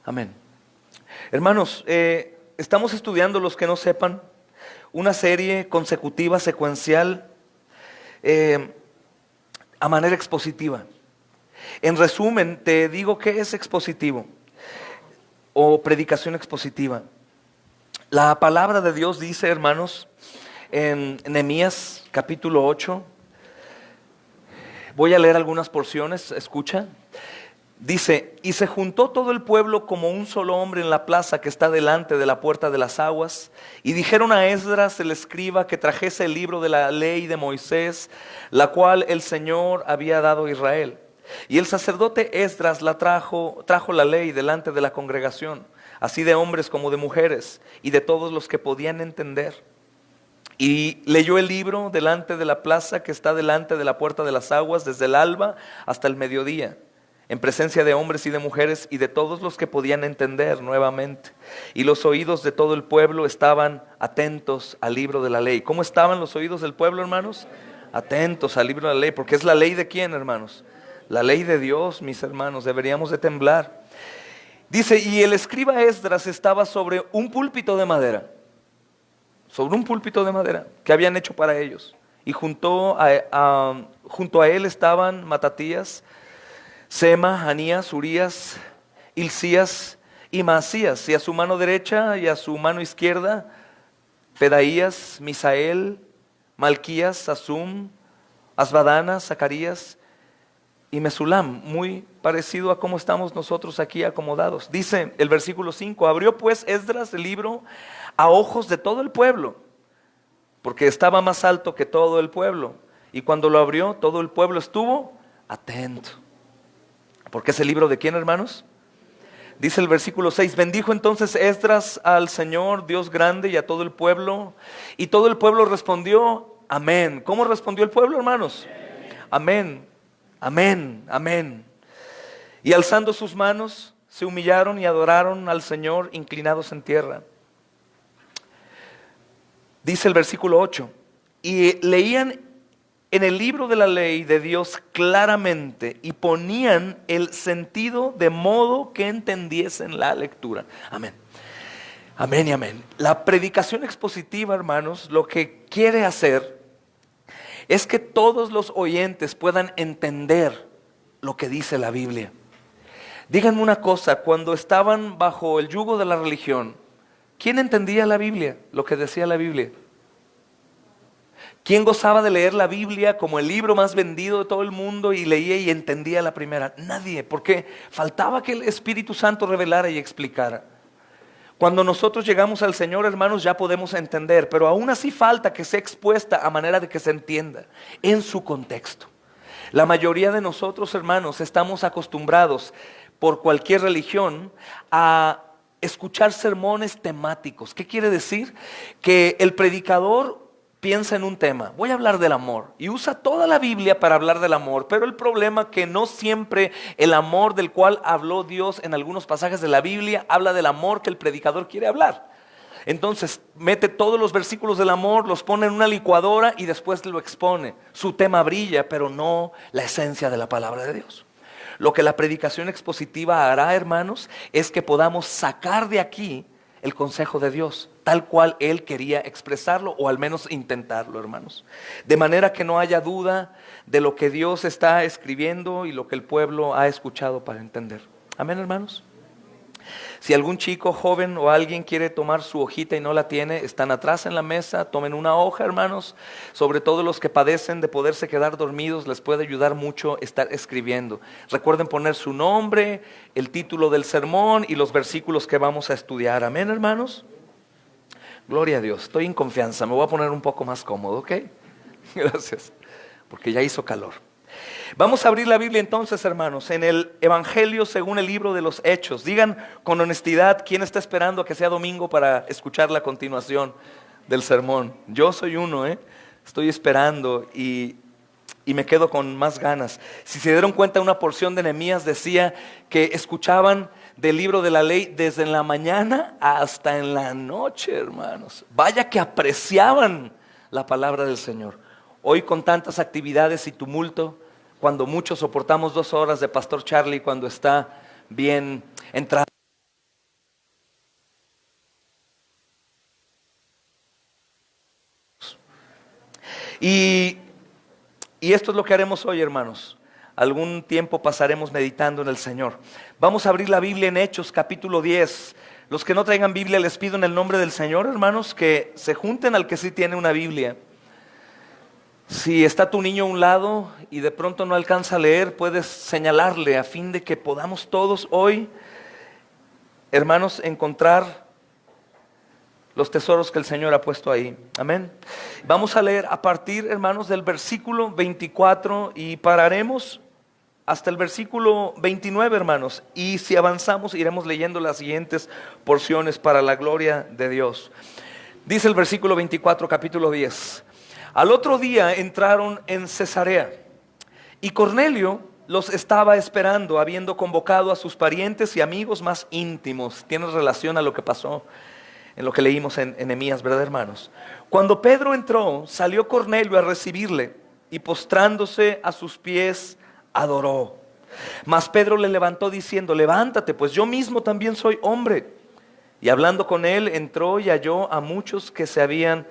Amén. Hermanos, estamos estudiando, los que no sepan, una serie consecutiva, secuencial, a manera expositiva. En resumen, te digo qué es expositivo o predicación expositiva. La palabra de Dios dice, hermanos, en Nehemías capítulo 8, voy a leer algunas porciones, escucha. Dice: y se juntó todo el pueblo como un solo hombre en la plaza que está delante de la puerta de las aguas, y dijeron a Esdras el escriba que trajese el libro de la ley de Moisés, la cual el Señor había dado a Israel. Y el sacerdote Esdras trajo la ley delante de la congregación, así de hombres como de mujeres, y de todos los que podían entender. Y leyó el libro delante de la plaza que está delante de la puerta de las aguas, desde el alba hasta el mediodía, en presencia de hombres y de mujeres y de todos los que podían entender nuevamente. Y los oídos de todo el pueblo estaban atentos al libro de la ley. ¿Cómo estaban los oídos del pueblo, hermanos? Atentos al libro de la ley, porque es la ley de ¿quién, hermanos? La ley de Dios, mis hermanos, deberíamos de temblar. Dice: y el escriba Esdras estaba sobre un púlpito de madera, que habían hecho para ellos. Y junto a él estaban Matatías, Sema, Anías, Urías, Hilcías y Maasías, y a su mano derecha y a su mano izquierda Pedaías, Misael, Malquías, Asum, Asbadana, Zacarías y Mesulam. Muy parecido a cómo estamos nosotros aquí acomodados. Dice el versículo 5: abrió pues Esdras el libro a ojos de todo el pueblo, porque estaba más alto que todo el pueblo, y cuando lo abrió todo el pueblo estuvo atento. Porque es el libro de ¿quién, hermanos? Dice el versículo 6: bendijo entonces Esdras al Señor, Dios grande, y a todo el pueblo. Y todo el pueblo respondió: amén. ¿Cómo respondió el pueblo, hermanos? Amén, amén, amén. Y alzando sus manos, se humillaron y adoraron al Señor, inclinados en tierra. Dice el versículo 8: y leían en el libro de la ley de Dios claramente, y ponían el sentido de modo que entendiesen la lectura. Amén. Amén y amén. La predicación expositiva, hermanos, lo que quiere hacer es que todos los oyentes puedan entender lo que dice la Biblia. Díganme una cosa: cuando estaban bajo el yugo de la religión, ¿quién entendía la Biblia, lo que decía la Biblia? ¿Quién gozaba de leer la Biblia como el libro más vendido de todo el mundo y leía y entendía la primera? Nadie, porque faltaba que el Espíritu Santo revelara y explicara. Cuando nosotros llegamos al Señor, hermanos, ya podemos entender, pero aún así falta que sea expuesta a manera de que se entienda en su contexto. La mayoría de nosotros, hermanos, estamos acostumbrados por cualquier religión a escuchar sermones temáticos. ¿Qué quiere decir? Que el predicador piensa en un tema: voy a hablar del amor, y usa toda la Biblia para hablar del amor. Pero el problema es que no siempre el amor del cual habló Dios en algunos pasajes de la Biblia habla del amor que el predicador quiere hablar. Entonces mete todos los versículos del amor, los pone en una licuadora y después lo expone. Su tema brilla, pero no la esencia de la palabra de Dios. Lo que la predicación expositiva hará, hermanos, es que podamos sacar de aquí el consejo de Dios, tal cual Él quería expresarlo, o al menos intentarlo, hermanos. De manera que no haya duda de lo que Dios está escribiendo y lo que el pueblo ha escuchado para entender. Amén, hermanos. Si algún chico, joven o alguien quiere tomar su hojita y no la tiene, están atrás en la mesa. Tomen una hoja, hermanos. Sobre todo los que padecen de poderse quedar dormidos, les puede ayudar mucho estar escribiendo. Recuerden poner su nombre, el título del sermón y los versículos que vamos a estudiar. Amén, hermanos. Gloria a Dios. Estoy en confianza. Me voy a poner un poco más cómodo, ¿ok? Gracias. Porque ya hizo calor. Vamos a abrir la Biblia entonces, hermanos, en el Evangelio según el libro de los Hechos. Digan con honestidad, ¿quién está esperando a que sea domingo para escuchar la continuación del sermón? Yo soy uno, estoy esperando y me quedo con más ganas. Si se dieron cuenta, una porción de Nehemías decía que escuchaban del libro de la ley desde en la mañana hasta en la noche, hermanos. Vaya que apreciaban la palabra del Señor. Hoy, con tantas actividades y tumulto, cuando muchos soportamos 2 horas de Pastor Charlie cuando está bien entrado Y, y esto es lo que haremos hoy, hermanos. Algún tiempo pasaremos meditando en el Señor. Vamos a abrir la Biblia en Hechos capítulo 10. Los que no traigan Biblia, les pido en el nombre del Señor, hermanos, que se junten al que sí tiene una Biblia. Si está tu niño a un lado y de pronto no alcanza a leer, puedes señalarle a fin de que podamos todos hoy, hermanos, encontrar los tesoros que el Señor ha puesto ahí. Amén. Vamos a leer a partir, hermanos, del versículo 24 y pararemos hasta el versículo 29, hermanos. Y si avanzamos, iremos leyendo las siguientes porciones para la gloria de Dios. Dice el versículo 24, capítulo 10. Al otro día entraron en Cesarea y Cornelio los estaba esperando, habiendo convocado a sus parientes y amigos más íntimos. Tiene relación a lo que pasó en lo que leímos en Nehemías, ¿verdad, hermanos? Cuando Pedro entró, salió Cornelio a recibirle y postrándose a sus pies, adoró. Mas Pedro le levantó diciendo: levántate, pues yo mismo también soy hombre. Y hablando con él, entró y halló a muchos que se habían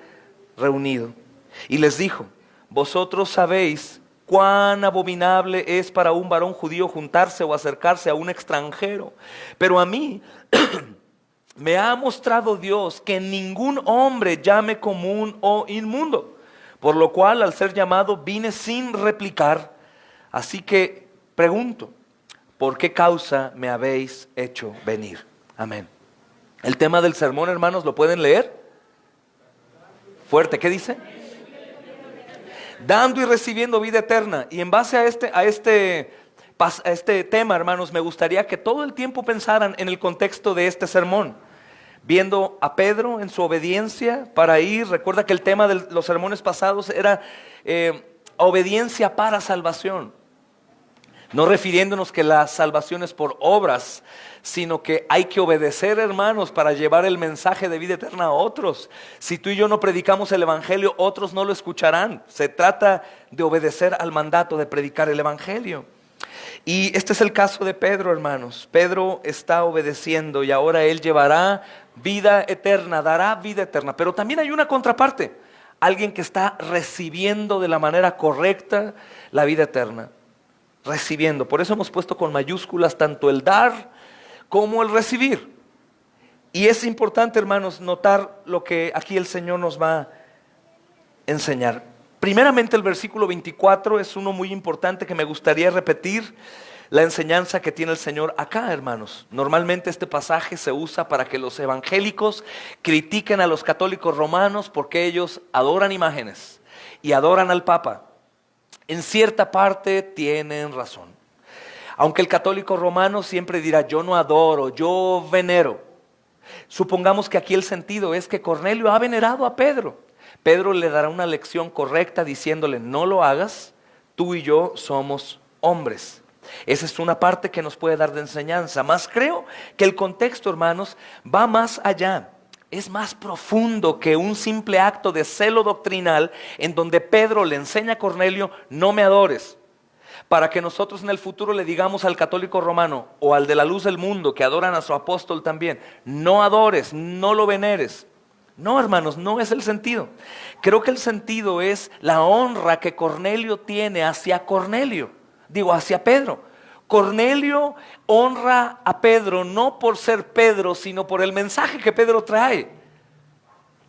reunido. Y les dijo: vosotros sabéis cuán abominable es para un varón judío juntarse o acercarse a un extranjero. Pero a mí me ha mostrado Dios que ningún hombre llame común o inmundo. Por lo cual, al ser llamado, vine sin replicar. Así que pregunto: ¿por qué causa me habéis hecho venir? Amén. El tema del sermón, hermanos, ¿lo pueden leer? Fuerte, ¿qué dice? Dando y recibiendo vida eterna. Y en base a este tema, hermanos, me gustaría que todo el tiempo pensaran en el contexto de este sermón. Viendo a Pedro en su obediencia para ir. Recuerda que el tema de los sermones pasados era obediencia para salvación. No refiriéndonos que la salvación es por obras, sino que hay que obedecer, hermanos, para llevar el mensaje de vida eterna a otros. Si tú y yo no predicamos el evangelio, otros no lo escucharán. Se trata de obedecer al mandato de predicar el evangelio. Y este es el caso de Pedro, hermanos. Pedro está obedeciendo y ahora él llevará vida eterna, dará vida eterna. Pero también hay una contraparte, alguien que está recibiendo de la manera correcta la vida eterna. Recibiendo, por eso hemos puesto con mayúsculas tanto el dar como el recibir. Y es importante, hermanos, notar lo que aquí el Señor nos va a enseñar. Primeramente, el versículo 24 es uno muy importante que me gustaría repetir la enseñanza que tiene el Señor acá, hermanos. Normalmente este pasaje se usa para que los evangélicos critiquen a los católicos romanos porque ellos adoran imágenes y adoran al Papa. En cierta parte tienen razón. Aunque el católico romano siempre dirá: yo no adoro, yo venero. Supongamos que aquí el sentido es que Cornelio ha venerado a Pedro. Pedro le dará una lección correcta diciéndole: no lo hagas, tú y yo somos hombres. Esa es una parte que nos puede dar de enseñanza. Más creo que el contexto, hermanos, va más allá. Es más profundo que un simple acto de celo doctrinal en donde Pedro le enseña a Cornelio: no me adores. Para que nosotros en el futuro le digamos al católico romano o al de la luz del mundo que adoran a su apóstol también: no adores, no lo veneres. No, hermanos, no es el sentido. Creo que el sentido es la honra que Cornelio tiene hacia hacia Pedro. Cornelio honra a Pedro no por ser Pedro, sino por el mensaje que Pedro trae.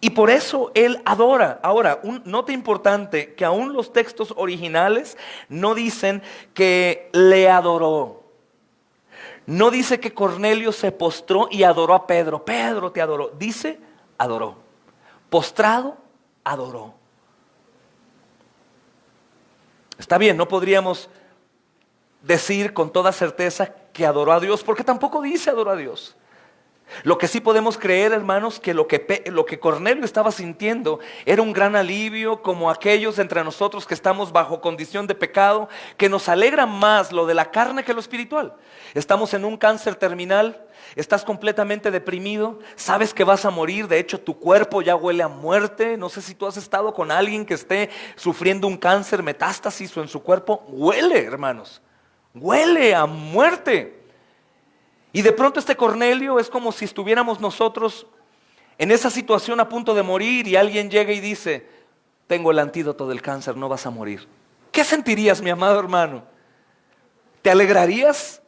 Y por eso él adora. Ahora, nota importante que aún los textos originales no dicen que le adoró. No dice que Cornelio se postró y adoró a Pedro. Pedro te adoró. Dice adoró. Postrado, adoró. Está bien, no podríamos decir con toda certeza que adoró a Dios, porque tampoco dice adoró a Dios. Lo que sí podemos creer, hermanos, que lo que Cornelio estaba sintiendo era un gran alivio, como aquellos entre nosotros que estamos bajo condición de pecado, que nos alegra más lo de la carne que lo espiritual. Estamos en un cáncer terminal, estás completamente deprimido, sabes que vas a morir, de hecho tu cuerpo ya huele a muerte. No sé si tú has estado con alguien que esté sufriendo un cáncer, metástasis o en su cuerpo, huele, hermanos. Huele a muerte. Y de pronto este Cornelio es como si estuviéramos nosotros en esa situación a punto de morir y alguien llega y dice: tengo el antídoto del cáncer, no vas a morir. ¿Qué sentirías, mi amado hermano? ¿Te alegrarías?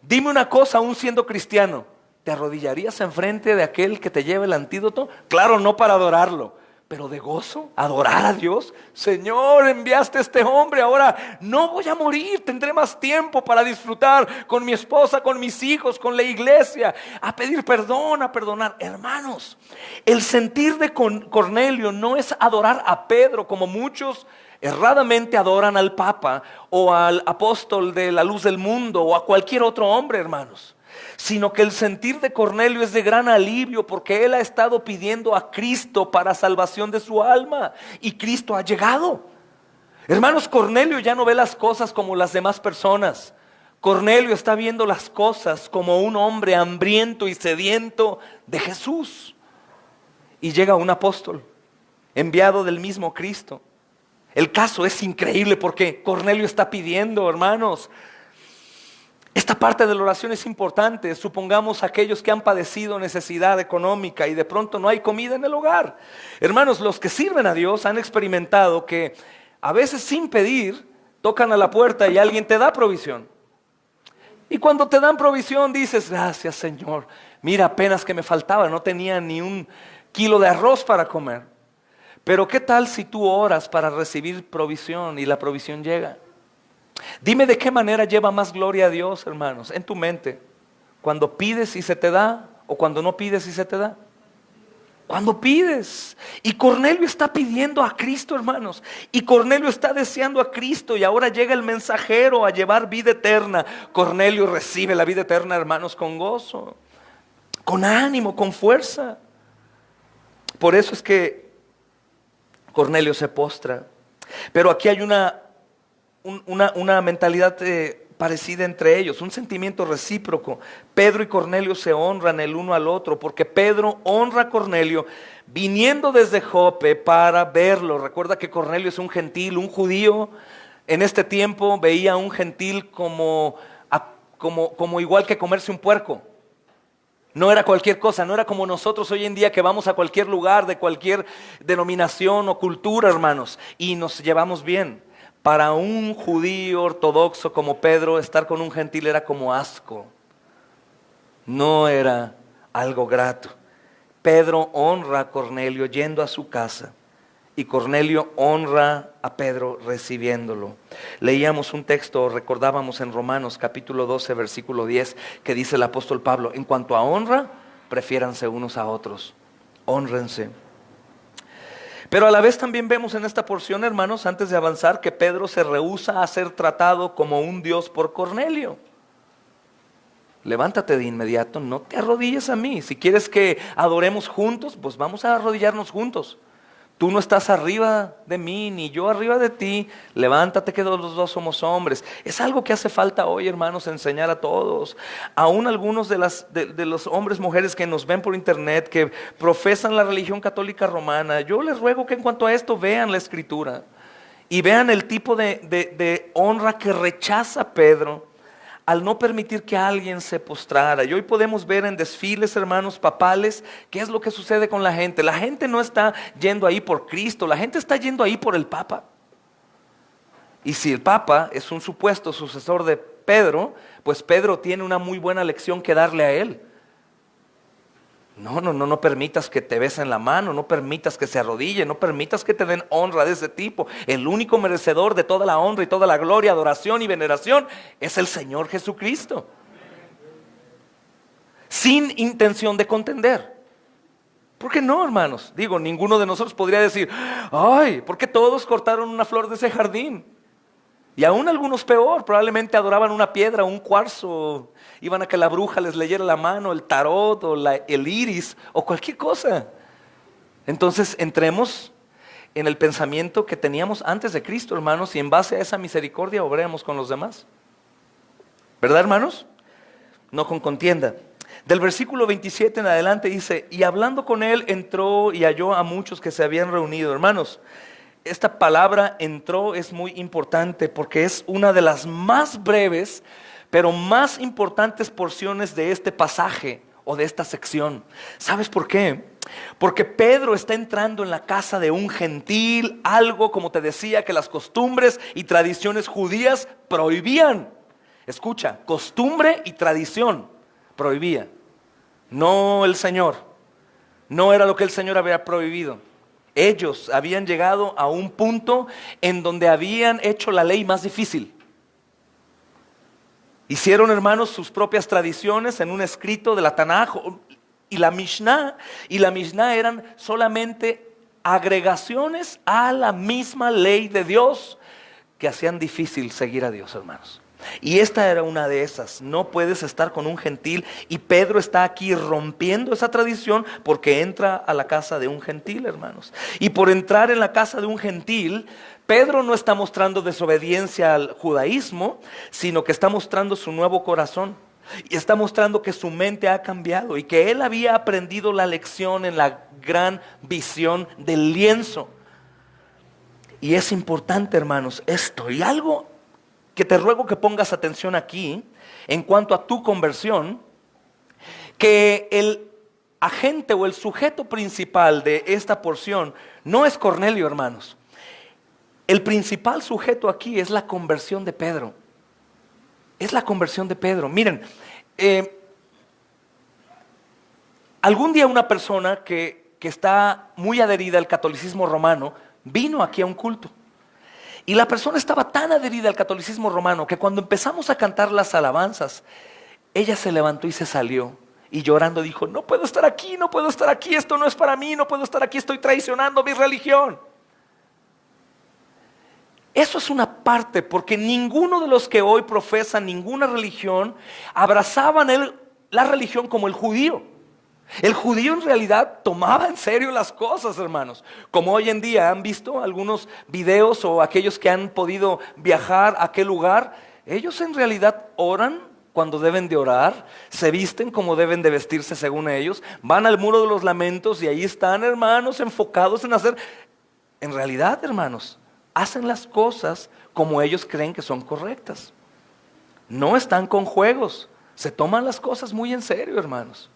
Dime una cosa, aún siendo cristiano, ¿te arrodillarías enfrente de aquel que te lleva el antídoto? Claro, no para adorarlo, pero de gozo, adorar a Dios. Señor, enviaste a este hombre, ahora no voy a morir, tendré más tiempo para disfrutar con mi esposa, con mis hijos, con la iglesia, a pedir perdón, a perdonar. Hermanos, el sentir de Cornelio no es adorar a Pedro como muchos erradamente adoran al Papa o al apóstol de la luz del mundo o a cualquier otro hombre, hermanos, sino que el sentir de Cornelio es de gran alivio porque él ha estado pidiendo a Cristo para salvación de su alma y Cristo ha llegado. Hermanos, Cornelio ya no ve las cosas como las demás personas. Cornelio está viendo las cosas como un hombre hambriento y sediento de Jesús. Y llega un apóstol enviado del mismo Cristo. El caso es increíble porque Cornelio está pidiendo, hermanos. Esta parte de la oración es importante. Supongamos aquellos que han padecido necesidad económica y de pronto no hay comida en el hogar. Hermanos, los que sirven a Dios han experimentado que a veces sin pedir tocan a la puerta y alguien te da provisión. Y cuando te dan provisión dices, gracias Señor, mira apenas que me faltaba, no tenía ni un kilo de arroz para comer. Pero ¿qué tal si tú oras para recibir provisión y la provisión llega? Dime de qué manera lleva más gloria a Dios, hermanos, en tu mente. ¿Cuando pides y se te da o cuando no pides y se te da? Cuando pides. Y Cornelio está pidiendo a Cristo, hermanos. Y Cornelio está deseando a Cristo y ahora llega el mensajero a llevar vida eterna. Cornelio recibe la vida eterna, hermanos, con gozo, con ánimo, con fuerza. Por eso es que Cornelio se postra. Pero aquí hay una mentalidad parecida entre ellos, un sentimiento recíproco. Pedro y Cornelio se honran el uno al otro, porque Pedro honra a Cornelio viniendo desde Jope para verlo. Recuerda que Cornelio es un gentil, un judío. En este tiempo veía a un gentil como igual que comerse un puerco. No era cualquier cosa, no era como nosotros hoy en día que vamos a cualquier lugar de cualquier denominación o cultura, hermanos, y nos llevamos bien. Para un judío ortodoxo como Pedro, estar con un gentil era como asco. No era algo grato. Pedro honra a Cornelio yendo a su casa y Cornelio honra a Pedro recibiéndolo. Leíamos un texto, recordábamos en Romanos capítulo 12, versículo 10, que dice el apóstol Pablo, en cuanto a honra, prefiéranse unos a otros, hónrense. Pero a la vez también vemos en esta porción, hermanos, antes de avanzar, que Pedro se rehúsa a ser tratado como un Dios por Cornelio. Levántate de inmediato, no te arrodilles a mí. Si quieres que adoremos juntos, pues vamos a arrodillarnos juntos. Tú no estás arriba de mí, ni yo arriba de ti. Levántate que los dos somos hombres. Es algo que hace falta hoy, hermanos, enseñar a todos. Aún algunos de los hombres, mujeres que nos ven por internet, que profesan la religión católica romana. Yo les ruego que en cuanto a esto vean la escritura. Y vean el tipo de honra que rechaza Pedro al no permitir que alguien se postrara. Y hoy podemos ver en desfiles, hermanos, papales, qué es lo que sucede con la gente. La gente no está yendo ahí por Cristo, la gente está yendo ahí por el Papa. Y si el Papa es un supuesto sucesor de Pedro, pues Pedro tiene una muy buena lección que darle a él. No permitas que te besen la mano, no permitas que se arrodille, no permitas que te den honra de ese tipo. El único merecedor de toda la honra y toda la gloria, adoración y veneración es el Señor Jesucristo. Sin intención de contender. ¿Por qué no, hermanos? Digo, ninguno de nosotros podría decir, ay, ¿por qué todos cortaron una flor de ese jardín? Y aún algunos peor, probablemente adoraban una piedra, un cuarzo, iban a que la bruja les leyera la mano, el tarot o el iris o cualquier cosa. Entonces entremos en el pensamiento que teníamos antes de Cristo, hermanos, y en base a esa misericordia obremos con los demás. ¿Verdad, hermanos? No con contienda. Del versículo 27 en adelante dice, y hablando con él entró y halló a muchos que se habían reunido. Hermanos, esta palabra entró es muy importante porque es una de las más breves, pero más importantes porciones de este pasaje o de esta sección. ¿Sabes por qué? Porque Pedro está entrando en la casa de un gentil, algo, como te decía, que las costumbres y tradiciones judías prohibían. Escucha, costumbre y tradición prohibía. No el Señor. No era lo que el Señor había prohibido. Ellos habían llegado a un punto en donde habían hecho la ley más difícil. Hicieron, hermanos, sus propias tradiciones en un escrito de la Tanaj y la Mishnah. Y la Mishnah eran solamente agregaciones a la misma ley de Dios que hacían difícil seguir a Dios, hermanos. Y esta era una de esas. No puedes estar con un gentil. Y Pedro está aquí rompiendo esa tradición porque entra a la casa de un gentil, hermanos. Y por entrar en la casa de un gentil, Pedro no está mostrando desobediencia al judaísmo, sino que está mostrando su nuevo corazón. Y está mostrando que su mente ha cambiado y que él había aprendido la lección en la gran visión del lienzo. Y es importante, hermanos, esto. Y algo que te ruego que pongas atención aquí, en cuanto a tu conversión, que el agente o el sujeto principal de esta porción no es Cornelio, hermanos. El principal sujeto aquí es la conversión de Pedro. Es la conversión de Pedro. Miren, algún día una persona que está muy adherida al catolicismo romano vino aquí a un culto. Y la persona estaba tan adherida al catolicismo romano que cuando empezamos a cantar las alabanzas, ella se levantó y se salió. Y llorando dijo, no puedo estar aquí, no puedo estar aquí, esto no es para mí, no puedo estar aquí, estoy traicionando mi religión. Eso es una parte, porque ninguno de los que hoy profesan ninguna religión abrazaban la religión como el judío. El judío en realidad tomaba en serio las cosas, hermanos. Como hoy en día han visto algunos videos o aquellos que han podido viajar a aquel lugar, ellos en realidad oran cuando deben de orar, se visten como deben de vestirse según ellos, van al muro de los lamentos y ahí están, hermanos, enfocados en hacer. En realidad, hermanos, hacen las cosas como ellos creen que son correctas. No están con juegos, se toman las cosas muy en serio, hermanos.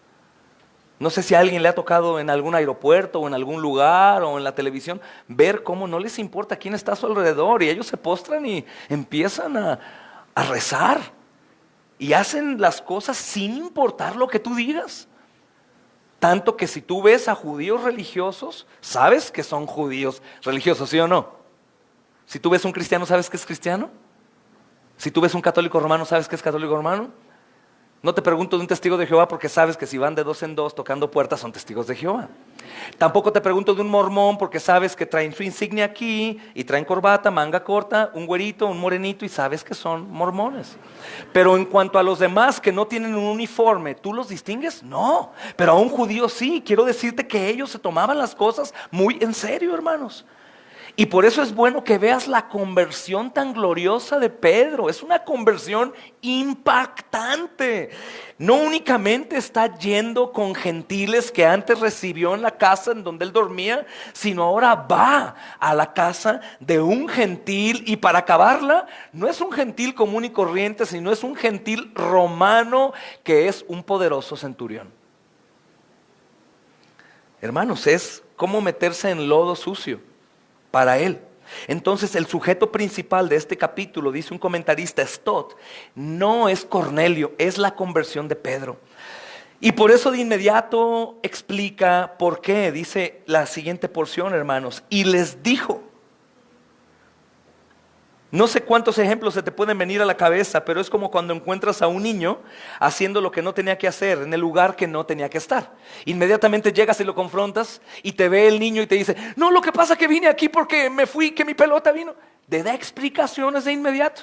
No sé si a alguien le ha tocado en algún aeropuerto o en algún lugar o en la televisión ver cómo no les importa quién está a su alrededor y ellos se postran y empiezan a rezar y hacen las cosas sin importar lo que tú digas. Tanto que si tú ves a judíos religiosos, sabes que son judíos religiosos, ¿sí o no? Si tú ves un cristiano, ¿sabes que es cristiano? Si tú ves un católico romano, ¿sabes que es católico romano? No te pregunto de un testigo de Jehová porque sabes que si van de dos en dos tocando puertas son testigos de Jehová. Tampoco te pregunto de un mormón porque sabes que traen su insignia aquí y traen corbata, manga corta, un güerito, un morenito y sabes que son mormones. Pero en cuanto a los demás que no tienen un uniforme, ¿tú los distingues? No, pero a un judío sí. Quiero decirte que ellos se tomaban las cosas muy en serio, hermanos. Y por eso es bueno que veas la conversión tan gloriosa de Pedro. Es una conversión impactante. No únicamente está yendo con gentiles que antes recibió en la casa en donde él dormía, sino ahora va a la casa de un gentil. Y para acabarla, no es un gentil común y corriente, sino es un gentil romano que es un poderoso centurión. Hermanos, es como meterse en lodo sucio para él. Entonces el sujeto principal de este capítulo, dice un comentarista, Stott, no es Cornelio, es la conversión de Pedro. Y por eso de inmediato explica por qué. Dice la siguiente porción, hermanos, y les dijo. No sé cuántos ejemplos se te pueden venir a la cabeza, pero es como cuando encuentras a un niño haciendo lo que no tenía que hacer, en el lugar que no tenía que estar. Inmediatamente llegas y lo confrontas y te ve el niño y te dice, no, lo que pasa es que vine aquí porque me fui, que mi pelota vino. Te da explicaciones de inmediato.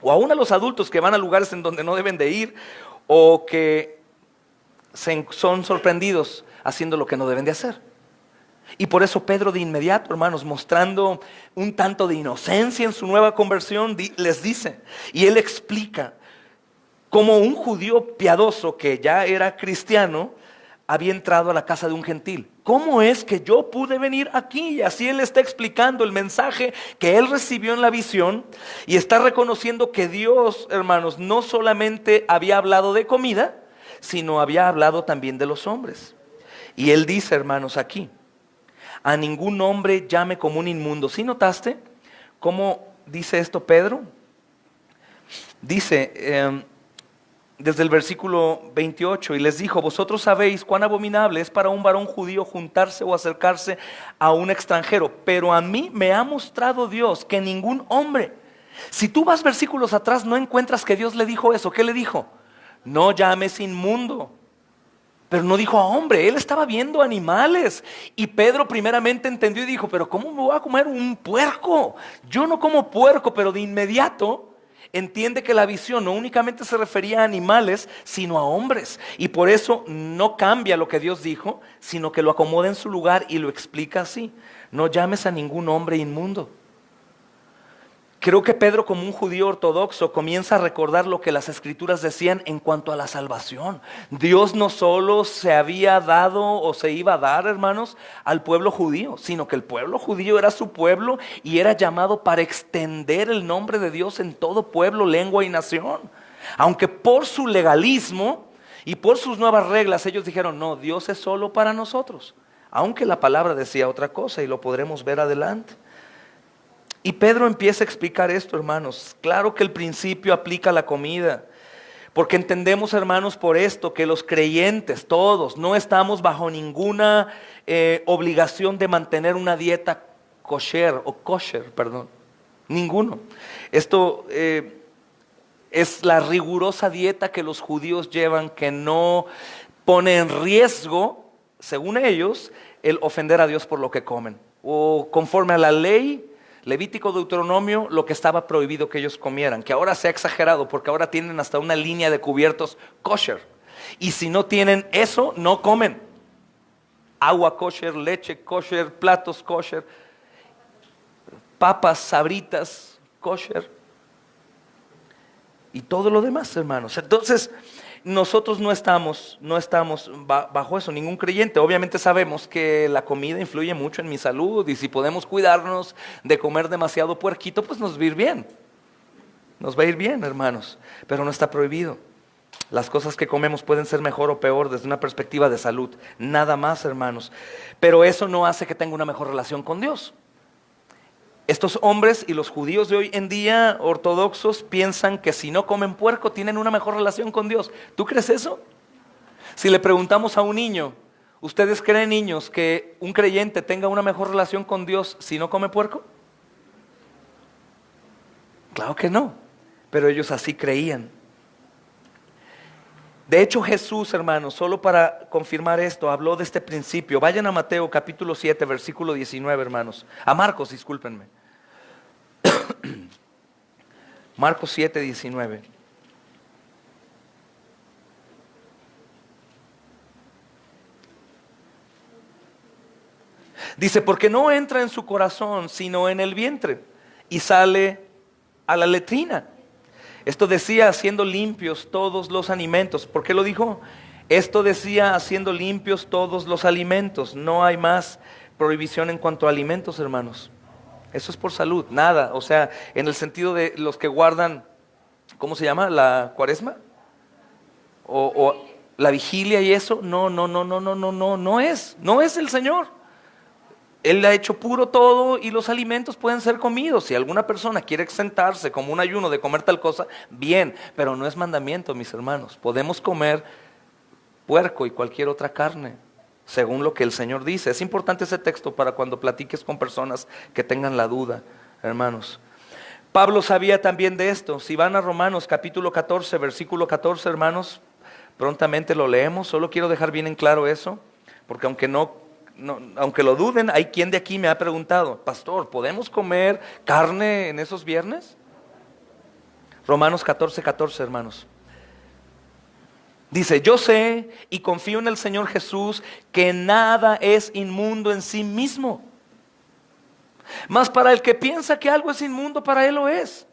O aún a los adultos que van a lugares en donde no deben de ir o que son sorprendidos haciendo lo que no deben de hacer. Y por eso Pedro de inmediato, hermanos, mostrando un tanto de inocencia en su nueva conversión, les dice, y él explica cómo un judío piadoso que ya era cristiano había entrado a la casa de un gentil. ¿Cómo es que yo pude venir aquí? Y así él está explicando el mensaje que él recibió en la visión y está reconociendo que Dios, hermanos, no solamente había hablado de comida, sino había hablado también de los hombres. Y él dice, hermanos, aquí, a ningún hombre llame como un inmundo. ¿Sí notaste cómo dice esto Pedro? Dice desde el versículo 28, y les dijo, vosotros sabéis cuán abominable es para un varón judío juntarse o acercarse a un extranjero, pero a mí me ha mostrado Dios que ningún hombre, si tú vas versículos atrás no encuentras que Dios le dijo eso. ¿Qué le dijo? No llames inmundo. Pero no dijo a hombre, él estaba viendo animales. Y Pedro primeramente entendió y dijo, pero ¿cómo me voy a comer un puerco? Yo no como puerco, pero de inmediato entiende que la visión no únicamente se refería a animales, sino a hombres. Y por eso no cambia lo que Dios dijo, sino que lo acomoda en su lugar y lo explica así. No llames a ningún hombre inmundo. Creo que Pedro, como un judío ortodoxo, comienza a recordar lo que las escrituras decían en cuanto a la salvación. Dios no solo se había dado o se iba a dar, hermanos, al pueblo judío, sino que el pueblo judío era su pueblo y era llamado para extender el nombre de Dios en todo pueblo, lengua y nación. Aunque por su legalismo y por sus nuevas reglas ellos dijeron, no, Dios es solo para nosotros. Aunque la palabra decía otra cosa y lo podremos ver adelante. Y Pedro empieza a explicar esto, hermanos. Claro que el principio aplica a la comida, porque entendemos, hermanos, por esto que los creyentes, todos, no estamos bajo ninguna obligación de mantener una dieta kosher, ninguno. Esto es la rigurosa dieta que los judíos llevan, que no pone en riesgo, según ellos, el ofender a Dios por lo que comen, o conforme a la ley Levítico, Deuteronomio, lo que estaba prohibido que ellos comieran, que ahora se ha exagerado porque ahora tienen hasta una línea de cubiertos kosher. Y si no tienen eso, no comen. Agua kosher, leche kosher, platos kosher, papas, sabritas kosher y todo lo demás, hermanos. Entonces, nosotros no estamos bajo eso, ningún creyente. Obviamente sabemos que la comida influye mucho en mi salud y si podemos cuidarnos de comer demasiado puerquito, pues nos va a ir bien. Nos va a ir bien, hermanos, pero no está prohibido. Las cosas que comemos pueden ser mejor o peor desde una perspectiva de salud, nada más, hermanos. Pero eso no hace que tenga una mejor relación con Dios. Estos hombres y los judíos de hoy en día ortodoxos piensan que si no comen puerco tienen una mejor relación con Dios. ¿Tú crees eso? Si le preguntamos a un niño, ¿ustedes creen, niños, que un creyente tenga una mejor relación con Dios si no come puerco? Claro que no, pero ellos así creían. De hecho, Jesús, hermanos, solo para confirmar esto, habló de este principio. Vayan a Mateo capítulo 7, versículo 19, hermanos. A Marcos, discúlpenme. Marcos 7, 19. Dice, porque no entra en su corazón, sino en el vientre, y sale a la letrina. Esto decía haciendo limpios todos los alimentos. ¿Por qué lo dijo? Esto decía haciendo limpios todos los alimentos. No hay más prohibición en cuanto a alimentos, hermanos. Eso es por salud, nada. O sea, en el sentido de los que guardan, ¿cómo se llama? ¿La cuaresma? O la vigilia y eso. No es el Señor. Él ha hecho puro todo y los alimentos pueden ser comidos. Si alguna persona quiere exentarse como un ayuno de comer tal cosa, bien, pero no es mandamiento, mis hermanos. Podemos comer puerco y cualquier otra carne, según lo que el Señor dice. Es importante ese texto para cuando platiques con personas que tengan la duda, hermanos. Pablo sabía también de esto. Si van a Romanos capítulo 14, versículo 14, hermanos, prontamente lo leemos. Solo quiero dejar bien en claro eso, porque aunque lo duden, hay quien de aquí me ha preguntado, pastor, ¿podemos comer carne en esos viernes? Romanos 14, 14, hermanos. Dice, yo sé y confío en el Señor Jesús que nada es inmundo en sí mismo. Mas para el que piensa que algo es inmundo, para él lo es.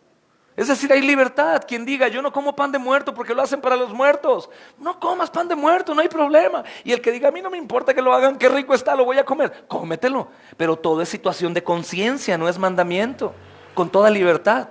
Es decir, hay libertad. Quien diga, yo no como pan de muerto porque lo hacen para los muertos. No comas pan de muerto, no hay problema. Y el que diga, a mí no me importa que lo hagan, qué rico está, lo voy a comer. Cómetelo. Pero todo es situación de conciencia, no es mandamiento. Con toda libertad.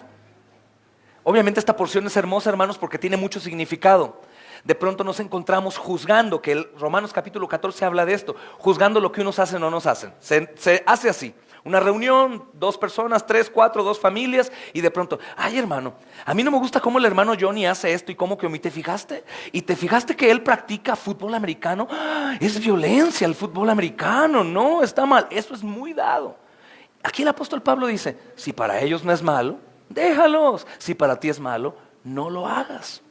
Obviamente esta porción es hermosa, hermanos, porque tiene mucho significado. De pronto nos encontramos juzgando, que el Romanos capítulo 14 habla de esto, juzgando lo que unos hacen o no hacen. Se hace así, una reunión, 2 personas, 3, 4, 2 familias, y de pronto, ay hermano, a mí no me gusta cómo el hermano Johnny hace esto y cómo que ¿te fijaste? ¿Y te fijaste que él practica fútbol americano? ¡Ah! Es violencia el fútbol americano, no, está mal, eso es muy dado. Aquí el apóstol Pablo dice, si para ellos no es malo, déjalos. Si para ti es malo, no lo hagas.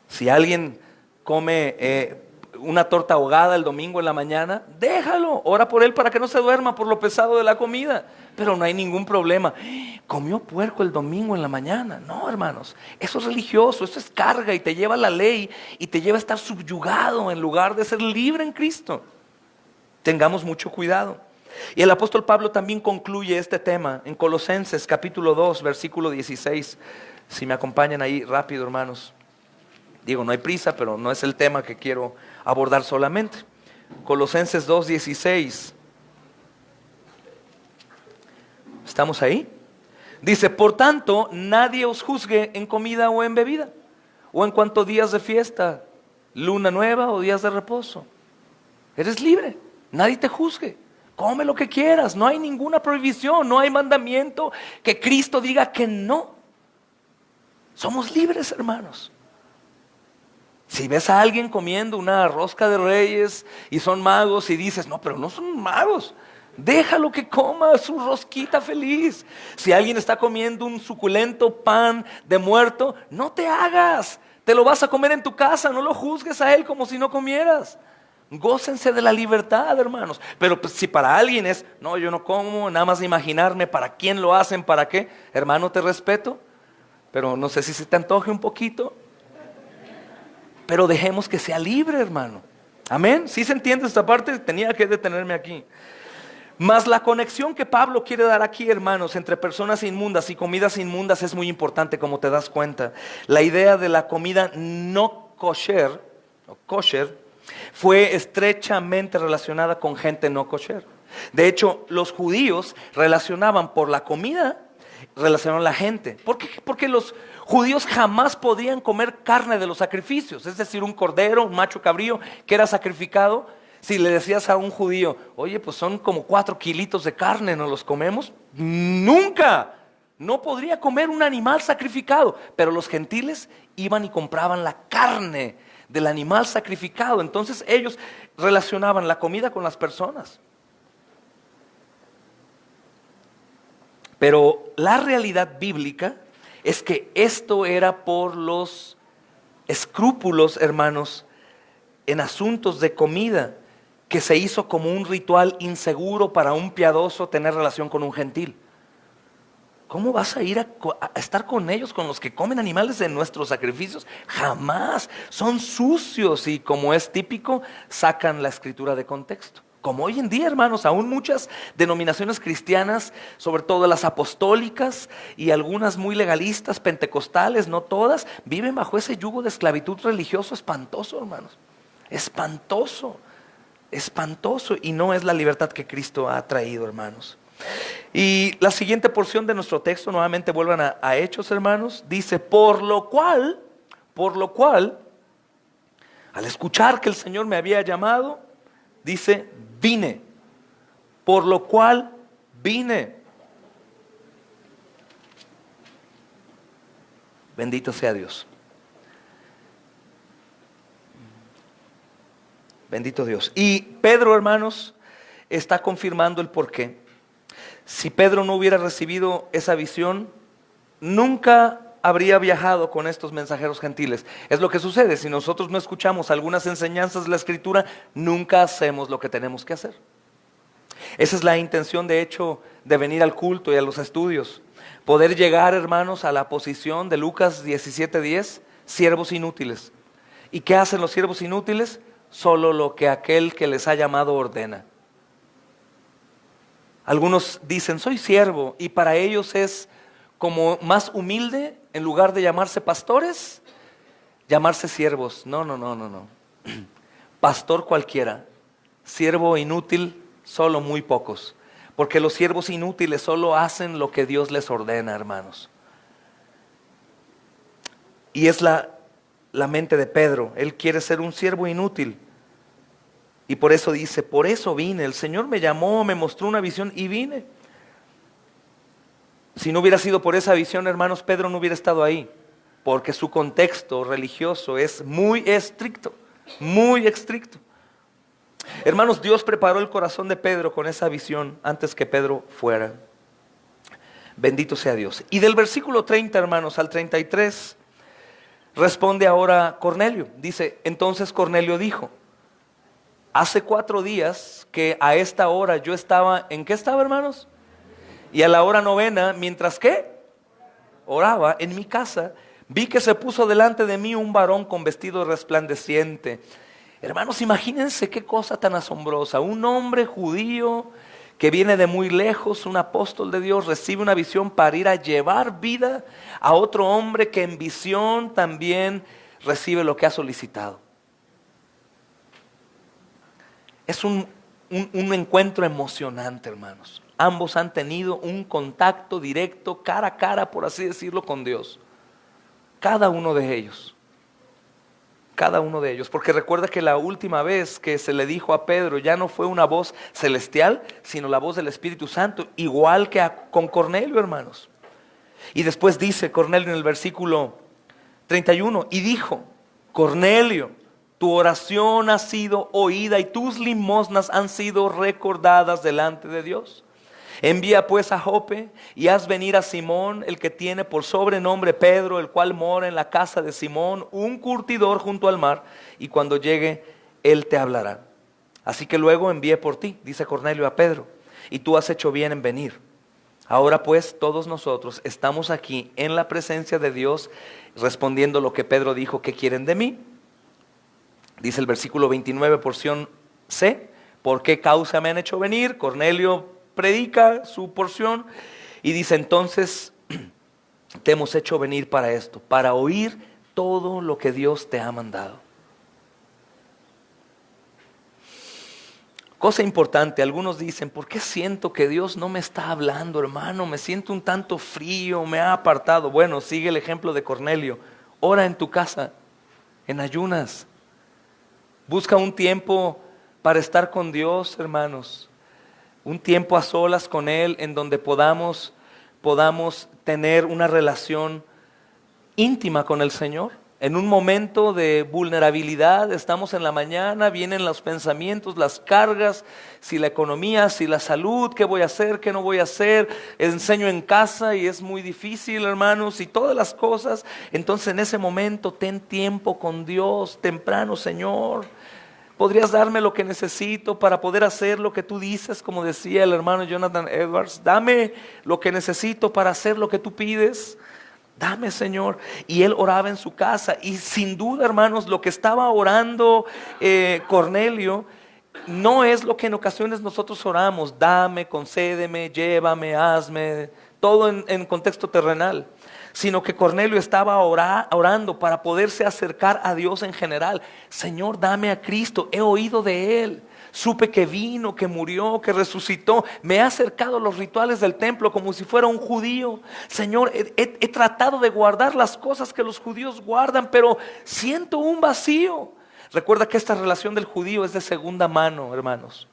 Si alguien come una torta ahogada el domingo en la mañana, déjalo, ora por él para que no se duerma por lo pesado de la comida. Pero no hay ningún problema. Comió puerco el domingo en la mañana. No, hermanos, eso es religioso, eso es carga y te lleva a la ley y te lleva a estar subyugado en lugar de ser libre en Cristo. Tengamos mucho cuidado. Y el apóstol Pablo también concluye este tema en Colosenses capítulo 2, versículo 16. Si me acompañan ahí rápido, hermanos. Digo, no hay prisa, pero no es el tema que quiero abordar solamente. Colosenses 2, 16. ¿Estamos ahí? Dice, por tanto, nadie os juzgue en comida o en bebida, o en cuanto días de fiesta, luna nueva o días de reposo. Eres libre, nadie te juzgue. Come lo que quieras, no hay ninguna prohibición, no hay mandamiento que Cristo diga que no. Somos libres, hermanos. Si ves a alguien comiendo una rosca de reyes y son magos y dices, no, pero no son magos, déjalo que coma su rosquita feliz. Si alguien está comiendo un suculento pan de muerto, no te hagas, te lo vas a comer en tu casa, no lo juzgues a él como si no comieras. Gócense de la libertad, hermanos. Pero pues, si para alguien es, no, yo no como, nada más imaginarme para quién lo hacen, para qué, hermano, te respeto, pero no sé si se te antoje un poquito. Pero dejemos que sea libre, hermano. Amén. ¿Sí se entiende esta parte? Tenía que detenerme aquí. Mas la conexión que Pablo quiere dar aquí, hermanos, entre personas inmundas y comidas inmundas es muy importante, como te das cuenta. La idea de la comida no kosher, o kosher, fue estrechamente relacionada con gente no kosher. De hecho, los judíos relacionaban por la comida, relacionaban la gente. ¿Por qué? Porque los judíos jamás podían comer carne de los sacrificios, es decir, un cordero, un macho cabrío que era sacrificado. Si le decías a un judío, oye, pues son como 4 kilitos de carne, ¿nos los comemos? Nunca, no podría comer un animal sacrificado. Pero los gentiles iban y compraban la carne del animal sacrificado. Entonces ellos relacionaban la comida con las personas. Pero la realidad bíblica es que esto era por los escrúpulos, hermanos, en asuntos de comida, que se hizo como un ritual inseguro para un piadoso tener relación con un gentil. ¿Cómo vas a ir a estar con ellos, con los que comen animales de nuestros sacrificios? Jamás. Son sucios y, como es típico, sacan la escritura de contexto. Como hoy en día, hermanos, aún muchas denominaciones cristianas, sobre todo las apostólicas y algunas muy legalistas, pentecostales, no todas, viven bajo ese yugo de esclavitud religioso espantoso, hermanos. Espantoso, espantoso, y no es la libertad que Cristo ha traído, hermanos. Y la siguiente porción de nuestro texto, nuevamente vuelvan a Hechos, hermanos, dice, por lo cual, al escuchar que el Señor me había llamado, dice, vine, por lo cual vine. Bendito sea Dios. Bendito Dios. Y Pedro, hermanos, está confirmando el porqué. Si Pedro no hubiera recibido esa visión, nunca habría viajado con estos mensajeros gentiles. Es lo que sucede, si nosotros no escuchamos algunas enseñanzas de la Escritura, nunca hacemos lo que tenemos que hacer. Esa es la intención, de hecho, de venir al culto y a los estudios. Poder llegar, hermanos, a la posición de Lucas 17:10, siervos inútiles. ¿Y qué hacen los siervos inútiles? Solo lo que aquel que les ha llamado ordena. Algunos dicen, soy siervo, y para ellos es como más humilde, en lugar de llamarse pastores, llamarse siervos. No. Pastor cualquiera, siervo inútil, solo muy pocos. Porque los siervos inútiles solo hacen lo que Dios les ordena, hermanos. Y es la mente de Pedro. Él quiere ser un siervo inútil. Y por eso dice, por eso vine. El Señor me llamó, me mostró una visión y vine. Si no hubiera sido por esa visión, hermanos, Pedro no hubiera estado ahí. Porque su contexto religioso es muy estricto, muy estricto. Hermanos, Dios preparó el corazón de Pedro con esa visión antes que Pedro fuera. Bendito sea Dios. Y del versículo 30, hermanos, al 33, responde ahora Cornelio. Dice, entonces Cornelio dijo, hace 4 días que a esta hora yo estaba, ¿en qué estaba, hermanos? Y a la hora 9, mientras que oraba en mi casa, vi que se puso delante de mí un varón con vestido resplandeciente. Hermanos, imagínense qué cosa tan asombrosa. Un hombre judío que viene de muy lejos, un apóstol de Dios, recibe una visión para ir a llevar vida a otro hombre que en visión también recibe lo que ha solicitado. Es un encuentro emocionante, hermanos. Ambos han tenido un contacto directo, cara a cara, por así decirlo, con Dios. Cada uno de ellos. Cada uno de ellos. Porque recuerda que la última vez que se le dijo a Pedro ya no fue una voz celestial, sino la voz del Espíritu Santo. Igual que con Cornelio, hermanos. Y después dice Cornelio en el versículo 31. Y dijo, Cornelio, tu oración ha sido oída y tus limosnas han sido recordadas delante de Dios. Envía pues a Jope y haz venir a Simón, el que tiene por sobrenombre Pedro, el cual mora en la casa de Simón, un curtidor junto al mar, y cuando llegue, él te hablará. Así que luego envié por ti, dice Cornelio a Pedro, y tú has hecho bien en venir. Ahora pues todos nosotros estamos aquí en la presencia de Dios, respondiendo lo que Pedro dijo, ¿qué quieren de mí? Dice el versículo 29, porción C, ¿por qué causa me han hecho venir? Cornelio predica su porción y dice, entonces te hemos hecho venir para esto, para oír todo lo que Dios te ha mandado. Cosa importante, algunos dicen, ¿por qué siento que Dios no me está hablando, hermano? Me siento un tanto frío, me ha apartado. Bueno, sigue el ejemplo de Cornelio. Ora en tu casa, en ayunas. Busca un tiempo para estar con Dios, hermanos. Un tiempo a solas con Él en donde podamos tener una relación íntima con el Señor. En un momento de vulnerabilidad, estamos en la mañana, vienen los pensamientos, las cargas, si la economía, si la salud, qué voy a hacer, qué no voy a hacer, enseño en casa y es muy difícil, hermanos, y todas las cosas. Entonces en ese momento ten tiempo con Dios, temprano, Señor. ¿Podrías darme lo que necesito para poder hacer lo que tú dices? Como decía el hermano Jonathan Edwards, dame lo que necesito para hacer lo que tú pides. Dame, Señor. Y él oraba en su casa. Y sin duda, hermanos, lo que estaba orando Cornelio no es lo que en ocasiones nosotros oramos. Dame, concédeme, llévame, hazme. Todo en contexto terrenal. Sino que Cornelio estaba orando para poderse acercar a Dios en general. Señor, dame a Cristo, he oído de Él, supe que vino, que murió, que resucitó. Me he acercado a los rituales del templo como si fuera un judío. Señor, he tratado de guardar las cosas que los judíos guardan, pero siento un vacío. Recuerda que esta relación del judío es de segunda mano, hermanos.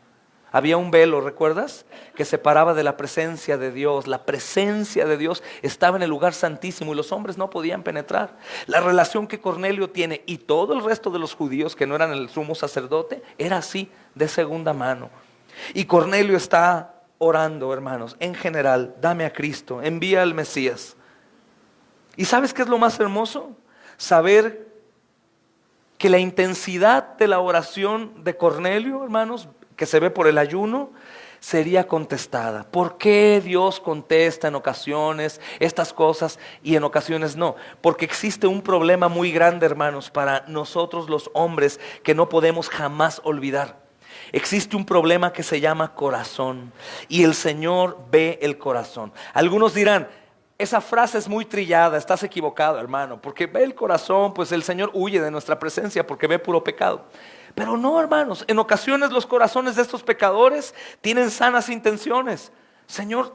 Había un velo, ¿recuerdas? Que separaba de la presencia de Dios. La presencia de Dios estaba en el lugar santísimo y los hombres no podían penetrar. La relación que Cornelio tiene y todo el resto de los judíos que no eran el sumo sacerdote era así, de segunda mano. Y Cornelio está orando, hermanos, en general, dame a Cristo, envía al Mesías. ¿Y sabes qué es lo más hermoso? Saber que la intensidad de la oración de Cornelio, hermanos, que se ve por el ayuno, sería contestada. ¿Por qué Dios contesta en ocasiones estas cosas y en ocasiones no? Porque existe un problema muy grande, hermanos, para nosotros los hombres que no podemos jamás olvidar. Existe un problema que se llama corazón y el Señor ve el corazón. Algunos dirán, esa frase es muy trillada, estás equivocado, hermano, porque ve el corazón, pues el Señor huye de nuestra presencia porque ve puro pecado. Pero no, hermanos, en ocasiones los corazones de estos pecadores tienen sanas intenciones. Señor,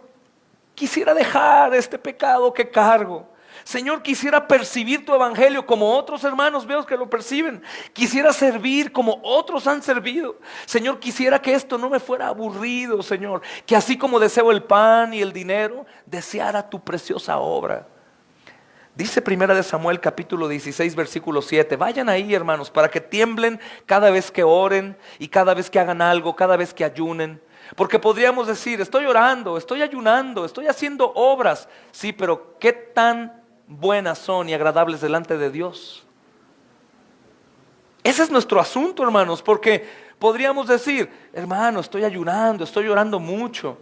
quisiera dejar este pecado que cargo. Señor, quisiera percibir tu evangelio como otros hermanos veo que lo perciben. Quisiera servir como otros han servido. Señor, quisiera que esto no me fuera aburrido, Señor. Que así como deseo el pan y el dinero, deseara tu preciosa obra. Dice 1 Samuel capítulo 16 versículo 7. Vayan ahí, hermanos, para que tiemblen cada vez que oren y cada vez que hagan algo, cada vez que ayunen. Porque podríamos decir, estoy orando, estoy ayunando, estoy haciendo obras. Sí, pero ¿qué tan buenas son y agradables delante de Dios? Ese es nuestro asunto, hermanos, porque podríamos decir, hermano, estoy ayunando, estoy orando mucho.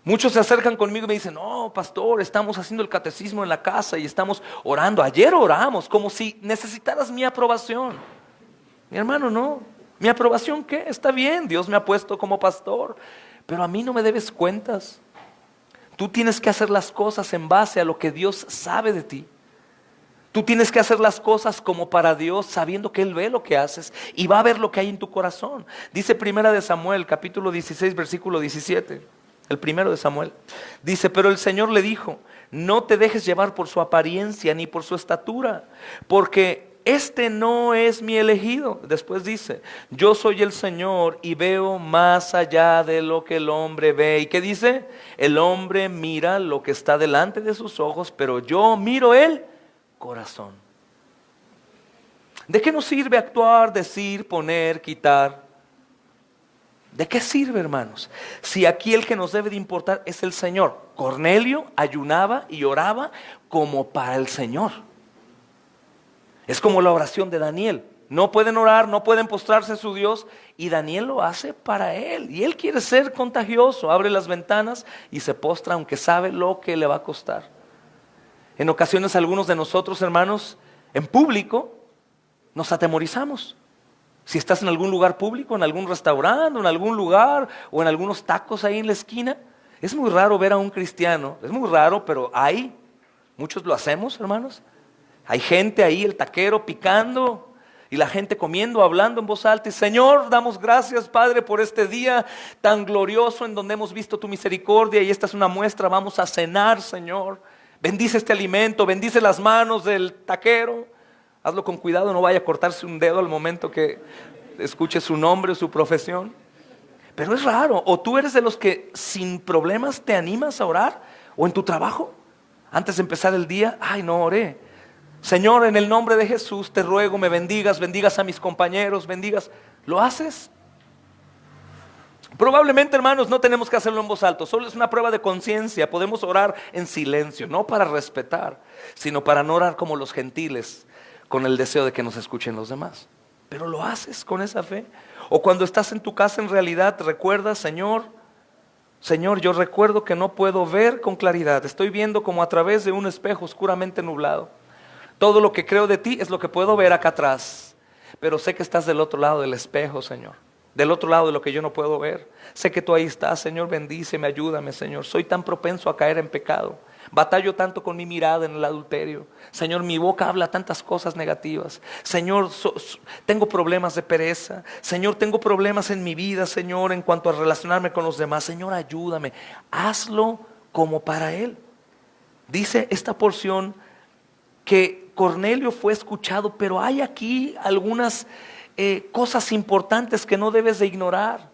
Muchos se acercan conmigo y me dicen, no, pastor, estamos haciendo el catecismo en la casa y estamos orando. Ayer oramos como si necesitaras mi aprobación. Mi hermano, no. ¿Mi aprobación qué? Está bien, Dios me ha puesto como pastor, pero a mí no me debes cuentas. Tú tienes que hacer las cosas en base a lo que Dios sabe de ti. Tú tienes que hacer las cosas como para Dios, sabiendo que Él ve lo que haces y va a ver lo que hay en tu corazón. Dice 1 Samuel, capítulo 16, versículo 17. El 1 Samuel. Dice, pero el Señor le dijo, no te dejes llevar por su apariencia ni por su estatura, porque este no es mi elegido. Después dice, yo soy el Señor y veo más allá de lo que el hombre ve. ¿Y qué dice? El hombre mira lo que está delante de sus ojos, pero yo miro el corazón. ¿De qué nos sirve actuar, decir, poner, quitar? ¿De qué sirve, hermanos? Si aquí el que nos debe de importar es el Señor. Cornelio ayunaba y oraba como para el Señor. Es como la oración de Daniel. No pueden orar, no pueden postrarse a su Dios, y Daniel lo hace para él. Y él quiere ser contagioso, abre las ventanas y se postra aunque sabe lo que le va a costar. En ocasiones algunos de nosotros, hermanos, en público nos atemorizamos. Si estás en algún lugar público, en algún restaurante, en algún lugar o en algunos tacos ahí en la esquina, es muy raro ver a un cristiano. Es muy raro, pero hay. Muchos lo hacemos, hermanos. Hay gente ahí, el taquero picando y la gente comiendo, hablando en voz alta. Y Señor, damos gracias, Padre, por este día tan glorioso en donde hemos visto tu misericordia. Y esta es una muestra, vamos a cenar, Señor. Bendice este alimento, bendice las manos del taquero. Hazlo con cuidado, no vaya a cortarse un dedo al momento que escuche su nombre o su profesión. Pero es raro. O tú eres de los que sin problemas te animas a orar, o en tu trabajo, antes de empezar el día, ay, no oré. Señor, en el nombre de Jesús te ruego, me bendigas, bendigas a mis compañeros, bendigas. ¿Lo haces? Probablemente, hermanos, no tenemos que hacerlo en voz alta, solo es una prueba de conciencia. Podemos orar en silencio, no para respetar, sino para no orar como los gentiles, con el deseo de que nos escuchen los demás. Pero lo haces con esa fe. O cuando estás en tu casa, en realidad recuerdas, Señor, yo recuerdo que no puedo ver con claridad. Estoy viendo como a través de un espejo oscuramente nublado. Todo lo que creo de ti es lo que puedo ver acá atrás. Pero sé que estás del otro lado del espejo, Señor. Del otro lado de lo que yo no puedo ver. Sé que tú ahí estás, Señor, bendíceme, ayúdame, Señor. Soy tan propenso a caer en pecado. Batallo tanto con mi mirada en el adulterio. Señor, mi boca habla tantas cosas negativas. Señor, tengo problemas de pereza. Señor, tengo problemas en mi vida, Señor, en cuanto a relacionarme con los demás. Señor, ayúdame. Hazlo como para Él. Dice esta porción que Cornelio fue escuchado, pero hay aquí algunas cosas importantes que no debes de ignorar.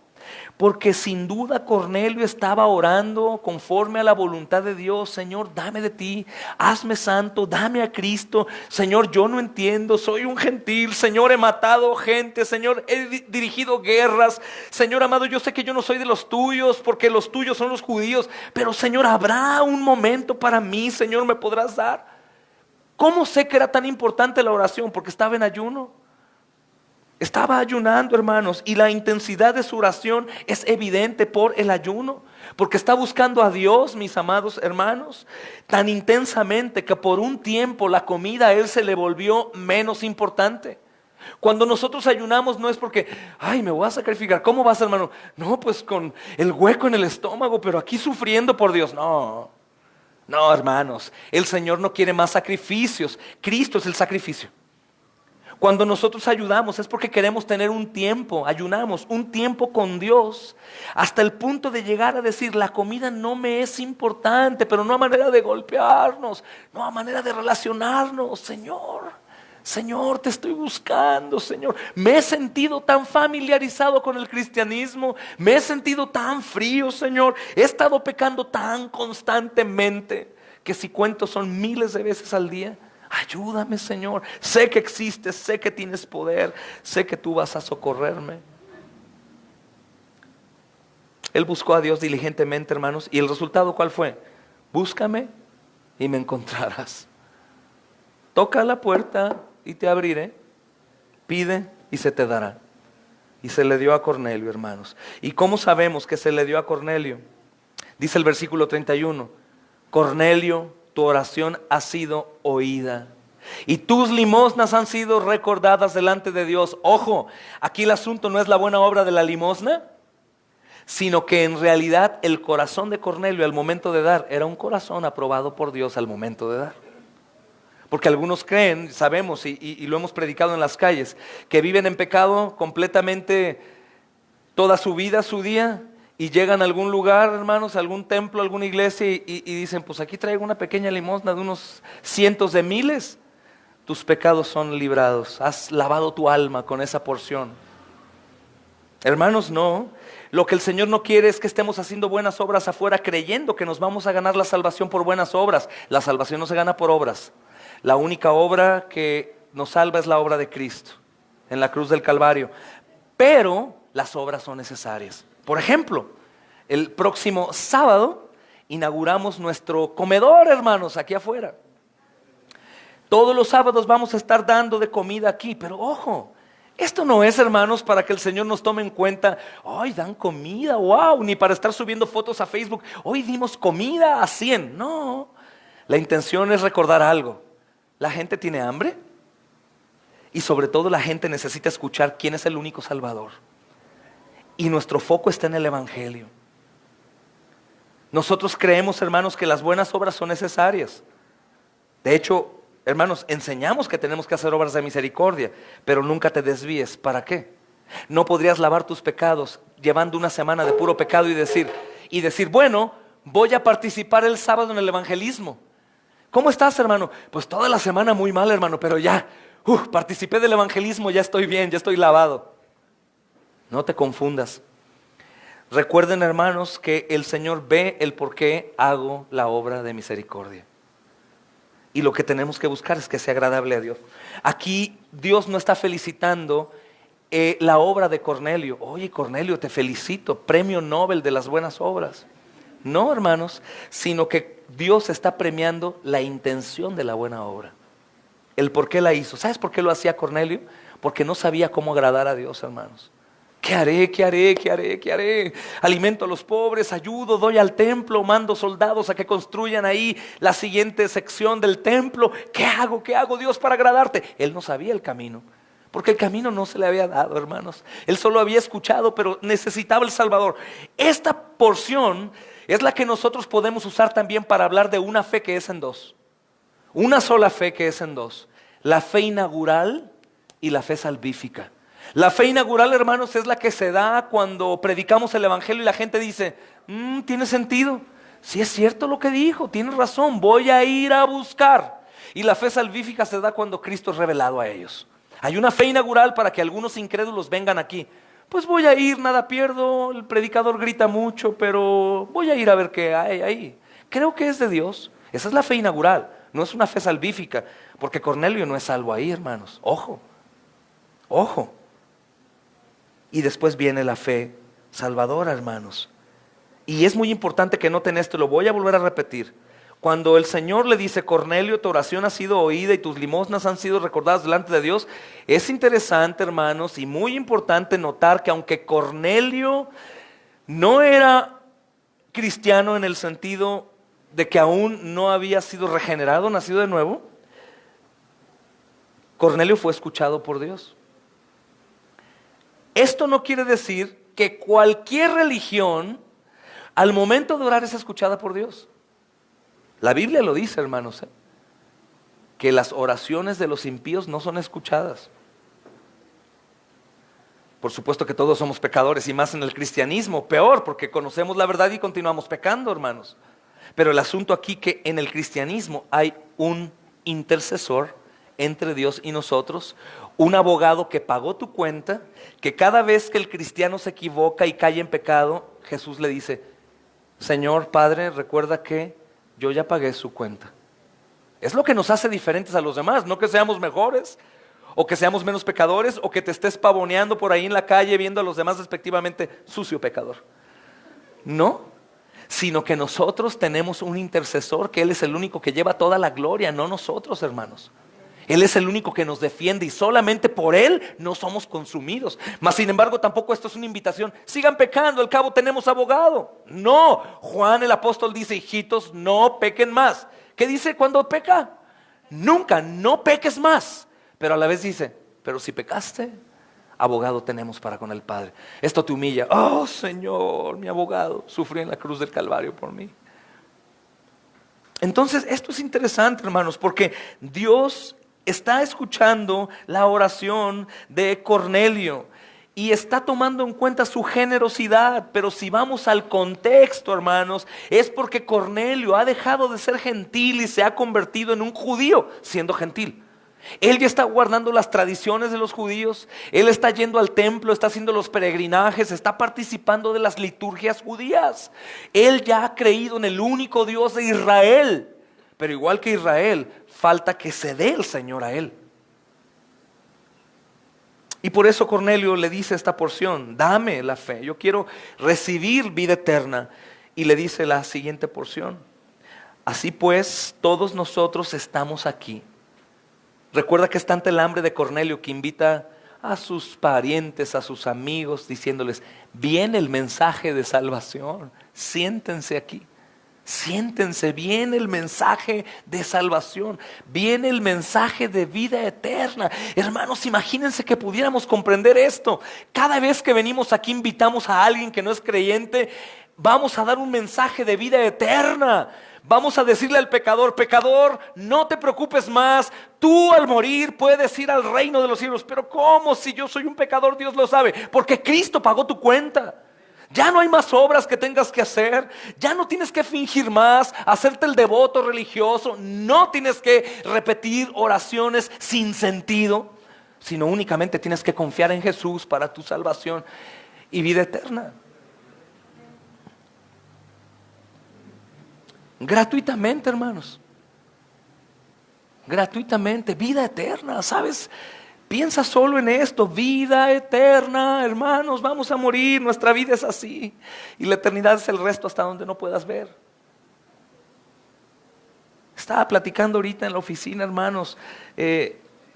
Porque sin duda Cornelio estaba orando conforme a la voluntad de Dios. Señor, dame de ti, hazme santo, dame a Cristo. Señor, yo no entiendo, soy un gentil. Señor, he matado gente. Señor, he dirigido guerras. Señor amado, yo sé que yo no soy de los tuyos, porque los tuyos son los judíos. Pero Señor, habrá un momento para mí. Señor, ¿me podrás dar? ¿Cómo sé que era tan importante la oración? Porque estaba en ayuno. Estaba ayunando, hermanos, y la intensidad de su oración es evidente por el ayuno, porque está buscando a Dios, mis amados hermanos, tan intensamente que por un tiempo la comida a él se le volvió menos importante. Cuando nosotros ayunamos no es porque, ay, me voy a sacrificar. ¿Cómo vas, hermano? No, pues con el hueco en el estómago, pero aquí sufriendo por Dios. No, hermanos, el Señor no quiere más sacrificios. Cristo es el sacrificio. Cuando nosotros ayudamos es porque queremos tener un tiempo, ayunamos, un tiempo con Dios, hasta el punto de llegar a decir, la comida no me es importante, pero no a manera de golpearnos, no a manera de relacionarnos. Señor, te estoy buscando, Señor. Me he sentido tan familiarizado con el cristianismo, me he sentido tan frío, Señor. He estado pecando tan constantemente que si cuento son miles de veces al día. Ayúdame, Señor. Sé que existes, sé que tienes poder, sé que tú vas a socorrerme. Él buscó a Dios diligentemente, hermanos, y el resultado ¿cuál fue? Búscame y me encontrarás. Toca la puerta y te abriré. Pide y se te dará. Y se le dio a Cornelio, hermanos. ¿Y cómo sabemos que se le dio a Cornelio? Dice el versículo 31. Cornelio, tu oración ha sido oída y tus limosnas han sido recordadas delante de Dios. Ojo, aquí el asunto no es la buena obra de la limosna, sino que en realidad el corazón de Cornelio al momento de dar era un corazón aprobado por Dios al momento de dar. Porque algunos creen, sabemos y lo hemos predicado en las calles, que viven en pecado completamente toda su vida, su día, y llegan a algún lugar, hermanos, a algún templo, a alguna iglesia y dicen, pues aquí traigo una pequeña limosna de unos cientos de miles. Tus pecados son librados, has lavado tu alma con esa porción. Hermanos, no. Lo que el Señor no quiere es que estemos haciendo buenas obras afuera creyendo que nos vamos a ganar la salvación por buenas obras. La salvación no se gana por obras. La única obra que nos salva es la obra de Cristo en la cruz del Calvario. Pero las obras son necesarias. Por ejemplo, el próximo sábado inauguramos nuestro comedor, hermanos, aquí afuera. Todos los sábados vamos a estar dando de comida aquí, pero ojo, esto no es, hermanos, para que el Señor nos tome en cuenta, ¡ay, dan comida! ¡Wow! Ni para estar subiendo fotos a Facebook, hoy dimos comida a 100. No, la intención es recordar algo. La gente tiene hambre y sobre todo la gente necesita escuchar quién es el único Salvador. Y nuestro foco está en el Evangelio. Nosotros creemos, hermanos, que las buenas obras son necesarias. De hecho, hermanos, enseñamos que tenemos que hacer obras de misericordia, pero nunca te desvíes. ¿Para qué? No podrías lavar tus pecados llevando una semana de puro pecado y decir, bueno, voy a participar el sábado en el evangelismo. ¿Cómo estás, hermano? Pues toda la semana muy mal, hermano, pero ya, participé del evangelismo, ya estoy bien, ya estoy lavado. No te confundas. Recuerden, hermanos, que el Señor ve el por qué hago la obra de misericordia. Y lo que tenemos que buscar es que sea agradable a Dios. Aquí Dios no está felicitando la obra de Cornelio. Oye, Cornelio, te felicito, premio Nobel de las buenas obras. No, hermanos, sino que Dios está premiando la intención de la buena obra. El por qué la hizo. ¿Sabes por qué lo hacía Cornelio? Porque no sabía cómo agradar a Dios, hermanos. ¿Qué haré? Alimento a los pobres, ayudo, doy al templo, mando soldados a que construyan ahí la siguiente sección del templo. ¿Qué hago, Dios, para agradarte? Él no sabía el camino, porque el camino no se le había dado, hermanos. Él solo había escuchado, pero necesitaba el Salvador. Esta porción es la que nosotros podemos usar también para hablar de una fe que es en dos. Una sola fe que es en dos. La fe inaugural y la fe salvífica. La fe inaugural, hermanos, es la que se da cuando predicamos el evangelio y la gente dice, tiene sentido, sí es cierto lo que dijo, tienes razón, voy a ir a buscar. Y la fe salvífica se da cuando Cristo es revelado a ellos. Hay una fe inaugural para que algunos incrédulos vengan aquí. Pues voy a ir, nada pierdo, el predicador grita mucho, pero voy a ir a ver qué hay ahí. Creo que es de Dios. Esa es la fe inaugural, no es una fe salvífica, porque Cornelio no es salvo ahí, hermanos. Ojo. Y después viene la fe salvadora, hermanos. Y es muy importante que noten esto, lo voy a volver a repetir. Cuando el Señor le dice, Cornelio, tu oración ha sido oída y tus limosnas han sido recordadas delante de Dios, es interesante, hermanos, y muy importante notar que aunque Cornelio no era cristiano en el sentido de que aún no había sido regenerado, nacido de nuevo, Cornelio fue escuchado por Dios. Esto no quiere decir que cualquier religión al momento de orar es escuchada por Dios. La Biblia lo dice, hermanos, que las oraciones de los impíos no son escuchadas. Por supuesto que todos somos pecadores y más en el cristianismo, peor porque conocemos la verdad y continuamos pecando, hermanos. Pero el asunto aquí que en el cristianismo hay un intercesor entre Dios y nosotros, un abogado que pagó tu cuenta, que cada vez que el cristiano se equivoca y cae en pecado, Jesús le dice, Señor Padre, recuerda que yo ya pagué su cuenta. Es lo que nos hace diferentes a los demás, no que seamos mejores, o que seamos menos pecadores, o que te estés pavoneando por ahí en la calle viendo a los demás despectivamente, sucio pecador. No, sino que nosotros tenemos un intercesor, que Él es el único que lleva toda la gloria, no nosotros, hermanos. Él es el único que nos defiende y solamente por Él no somos consumidos. Mas sin embargo tampoco esto es una invitación, sigan pecando, al cabo tenemos abogado. No, Juan el apóstol dice, hijitos, no pequen más. ¿Qué dice cuando peca? Nunca, no peques más. Pero a la vez dice, pero si pecaste, abogado tenemos para con el Padre. Esto te humilla. Oh Señor, mi abogado sufrió en la cruz del Calvario por mí. Entonces esto es interesante, hermanos, porque Dios está escuchando la oración de Cornelio y está tomando en cuenta su generosidad. Pero si vamos al contexto, hermanos, es porque Cornelio ha dejado de ser gentil y se ha convertido en un judío siendo gentil. Él ya está guardando las tradiciones de los judíos, él está yendo al templo, está haciendo los peregrinajes, está participando de las liturgias judías. Él ya ha creído en el único Dios de Israel, pero igual que Israel, falta que se dé el Señor a él. Y por eso Cornelio le dice esta porción, dame la fe, yo quiero recibir vida eterna. Y le dice la siguiente porción, así pues todos nosotros estamos aquí. Recuerda que está ante el hambre de Cornelio, que invita a sus parientes, a sus amigos, diciéndoles, viene el mensaje de salvación, siéntense aquí. Siéntense, viene el mensaje de salvación, viene el mensaje de vida eterna. Hermanos, imagínense que pudiéramos comprender esto. Cada vez que venimos aquí invitamos a alguien que no es creyente, vamos a dar un mensaje de vida eterna. Vamos a decirle al pecador, pecador, no te preocupes más, tú al morir puedes ir al reino de los cielos. Pero ¿cómo? Si yo soy un pecador, Dios lo sabe, porque Cristo pagó tu cuenta. Ya no hay más obras que tengas que hacer, ya no tienes que fingir más, hacerte el devoto religioso, no tienes que repetir oraciones sin sentido, sino únicamente tienes que confiar en Jesús para tu salvación y vida eterna. Gratuitamente, hermanos. Gratuitamente, vida eterna, ¿sabes? Piensa solo en esto, vida eterna, hermanos, vamos a morir, nuestra vida es así. Y la eternidad es el resto hasta donde no puedas ver. Estaba platicando ahorita en la oficina, hermanos.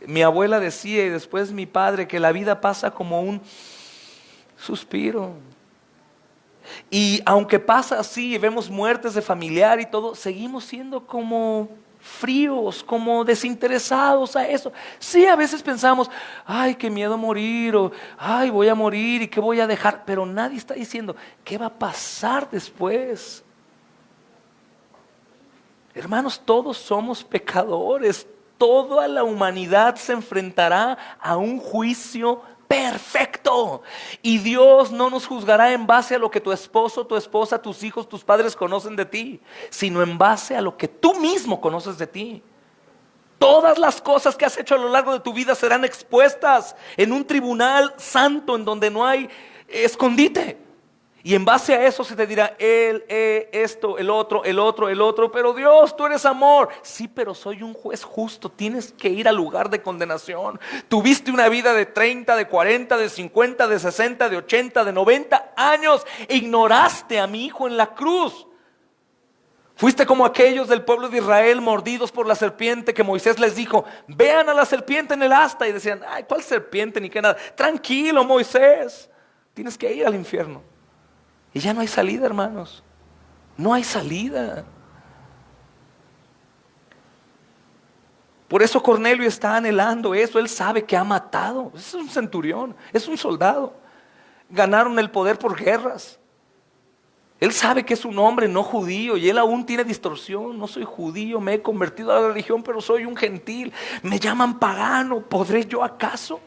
Mi abuela decía y después mi padre que la vida pasa como un suspiro. Y aunque pasa así y vemos muertes de familiar y todo, seguimos siendo como fríos, como desinteresados a eso. Sí, a veces pensamos, ay, qué miedo morir, o ay, voy a morir y qué voy a dejar. Pero nadie está diciendo, ¿qué va a pasar después? Hermanos, todos somos pecadores. Toda la humanidad se enfrentará a un juicio perfecto. Y Dios no nos juzgará en base a lo que tu esposo, tu esposa, tus hijos, tus padres conocen de ti, sino en base a lo que tú mismo conoces de ti. Todas las cosas que has hecho a lo largo de tu vida serán expuestas en un tribunal santo en donde no hay escondite. Y en base a eso se te dirá, esto, el otro. Pero Dios, tú eres amor. Sí, pero soy un juez justo. Tienes que ir al lugar de condenación. Tuviste una vida de 30, de 40, de 50, de 60, de 80, de 90 años. Ignoraste a mi hijo en la cruz. Fuiste como aquellos del pueblo de Israel mordidos por la serpiente, que Moisés les dijo, vean a la serpiente en el asta. Y decían, ay, ¿cuál serpiente? Ni qué nada. Tranquilo, Moisés. Tienes que ir al infierno. Y ya no hay salida, hermanos. No hay salida. Por eso Cornelio está anhelando eso. Él sabe que ha matado. Es un centurión, es un soldado. Ganaron el poder por guerras. Él sabe que es un hombre no judío y él aún tiene distorsión. No soy judío, me he convertido a la religión, pero soy un gentil. Me llaman pagano. ¿Podré yo acaso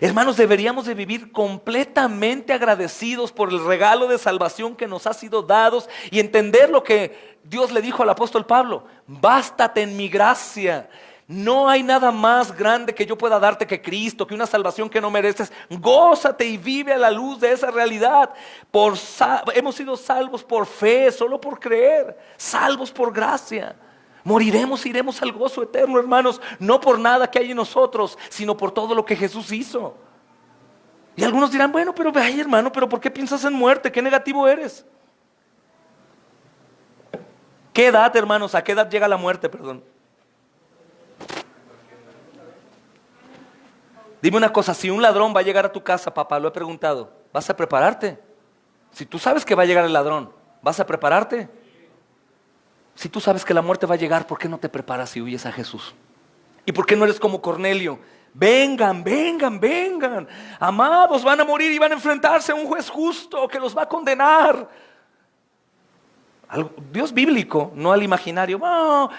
Hermanos, deberíamos de vivir completamente agradecidos por el regalo de salvación que nos ha sido dado y entender lo que Dios le dijo al apóstol Pablo: bástate en mi gracia. No hay nada más grande que yo pueda darte que Cristo, que una salvación que no mereces. Gózate y vive a la luz de esa realidad. Hemos sido salvos por fe, solo por creer, salvos por gracia. Moriremos, iremos al gozo eterno, hermanos, no por nada que hay en nosotros, sino por todo lo que Jesús hizo. Y algunos dirán: bueno, pero ay, hermano, pero ¿por qué piensas en muerte? ¿Qué negativo eres? ¿Qué edad, hermanos? ¿A qué edad llega la muerte, perdón? Dime una cosa, si un ladrón va a llegar a tu casa, papá, lo he preguntado, ¿vas a prepararte? Si tú sabes que va a llegar el ladrón, ¿vas a prepararte? Si tú sabes que la muerte va a llegar, ¿por qué no te preparas y huyes a Jesús? ¿Y por qué no eres como Cornelio? Vengan, vengan, vengan. Amados, van a morir y van a enfrentarse a un juez justo que los va a condenar. Al Dios bíblico, no al imaginario. No,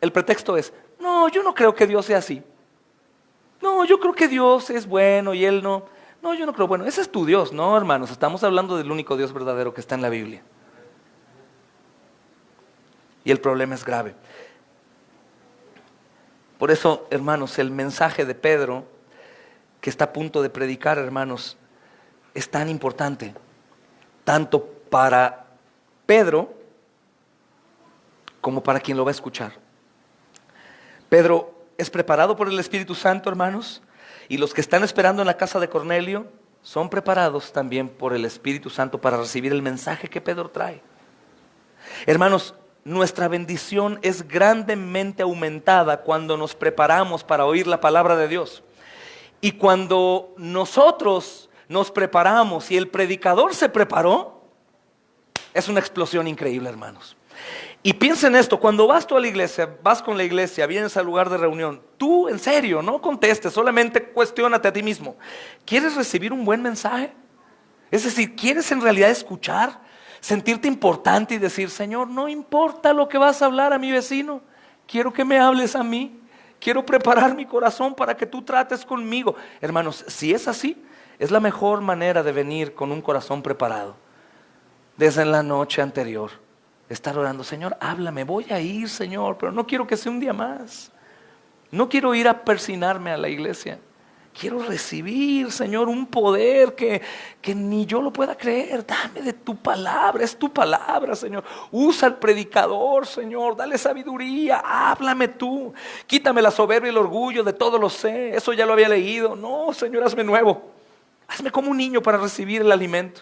el pretexto es: no, yo no creo que Dios sea así. No, yo creo que Dios es bueno y Él no. No, yo no creo. Bueno, ese es tu Dios. No, hermanos, estamos hablando del único Dios verdadero que está en la Biblia. Y el problema es grave. Por eso, hermanos, el mensaje de Pedro, que está a punto de predicar, hermanos, es tan importante, tanto para Pedro como para quien lo va a escuchar. Pedro es preparado por el Espíritu Santo, hermanos, y los que están esperando en la casa de Cornelio son preparados también por el Espíritu Santo para recibir el mensaje que Pedro trae. Hermanos, nuestra bendición es grandemente aumentada cuando nos preparamos para oír la palabra de Dios. Y cuando nosotros nos preparamos y el predicador se preparó, es una explosión increíble, hermanos. Y piensa en esto: cuando vas tú a la iglesia, vas con la iglesia, vienes al lugar de reunión, tú en serio, no contestes, solamente cuestiónate a ti mismo. ¿Quieres recibir un buen mensaje? Es decir, ¿quieres en realidad escuchar? Sentirte importante y decir: Señor, no importa lo que vas a hablar a mi vecino, quiero que me hables a mí, quiero preparar mi corazón para que tú trates conmigo. Hermanos, si es así, es la mejor manera de venir con un corazón preparado. Desde la noche anterior, estar orando: Señor, háblame, voy a ir, Señor, pero no quiero que sea un día más. No quiero ir a persinarme a la iglesia. Quiero recibir, Señor, un poder que ni yo lo pueda creer. Dame de tu palabra, es tu palabra, Señor. Usa al predicador, Señor, dale sabiduría, háblame tú. Quítame la soberbia y el orgullo, de todo lo sé, eso ya lo había leído. No, Señor, hazme nuevo. Hazme como un niño para recibir el alimento.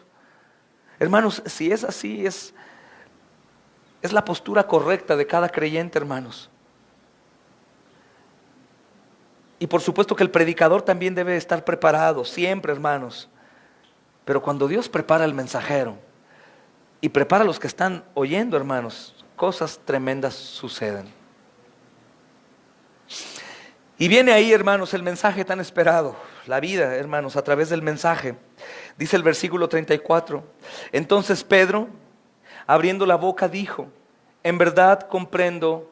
Hermanos, si es así, es la postura correcta de cada creyente, hermanos. Y por supuesto que el predicador también debe estar preparado, siempre, hermanos. Pero cuando Dios prepara al mensajero y prepara a los que están oyendo, hermanos, cosas tremendas suceden. Y viene ahí, hermanos, el mensaje tan esperado, la vida, hermanos, a través del mensaje. Dice el versículo 34: entonces Pedro, abriendo la boca, dijo: en verdad comprendo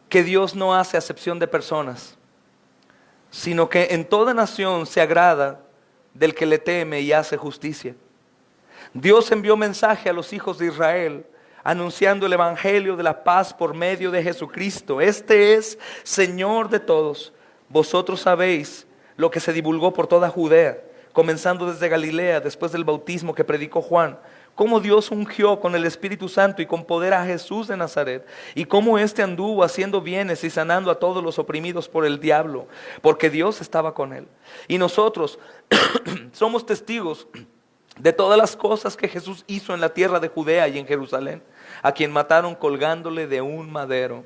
que Dios no hace acepción de personas, sino que en toda nación se agrada del que le teme y hace justicia. Dios envió mensaje a los hijos de Israel, anunciando el evangelio de la paz por medio de Jesucristo. Este es Señor de todos. Vosotros sabéis lo que se divulgó por toda Judea, comenzando desde Galilea, después del bautismo que predicó Juan, cómo Dios ungió con el Espíritu Santo y con poder a Jesús de Nazaret, y cómo éste anduvo haciendo bienes y sanando a todos los oprimidos por el diablo, porque Dios estaba con él. Y nosotros somos testigos de todas las cosas que Jesús hizo en la tierra de Judea y en Jerusalén, a quien mataron colgándole de un madero.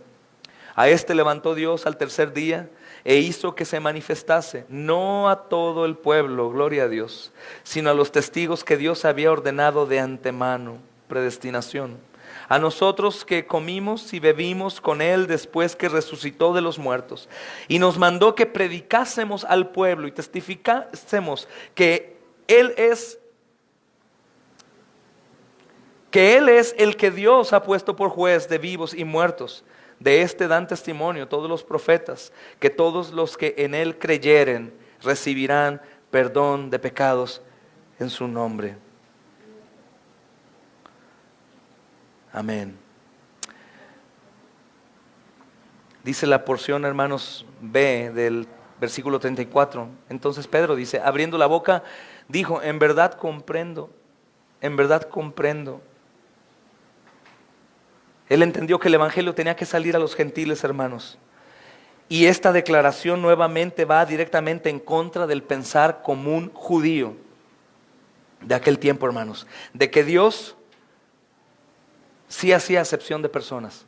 A este levantó Dios al tercer día e hizo que se manifestase, no a todo el pueblo, gloria a Dios, sino a los testigos que Dios había ordenado de antemano, predestinación. A nosotros que comimos y bebimos con Él después que resucitó de los muertos. Y nos mandó que predicásemos al pueblo y testificásemos que Él es el que Dios ha puesto por juez de vivos y muertos. De este dan testimonio todos los profetas, que todos los que en Él creyeren recibirán perdón de pecados en su nombre. Amén. Dice la porción, hermanos, B del versículo 34. Entonces Pedro dice, abriendo la boca, dijo, en verdad comprendo, en verdad comprendo. Él entendió que el evangelio tenía que salir a los gentiles, hermanos. Y esta declaración nuevamente va directamente en contra del pensar común judío de aquel tiempo, hermanos, de que Dios sí hacía acepción de personas.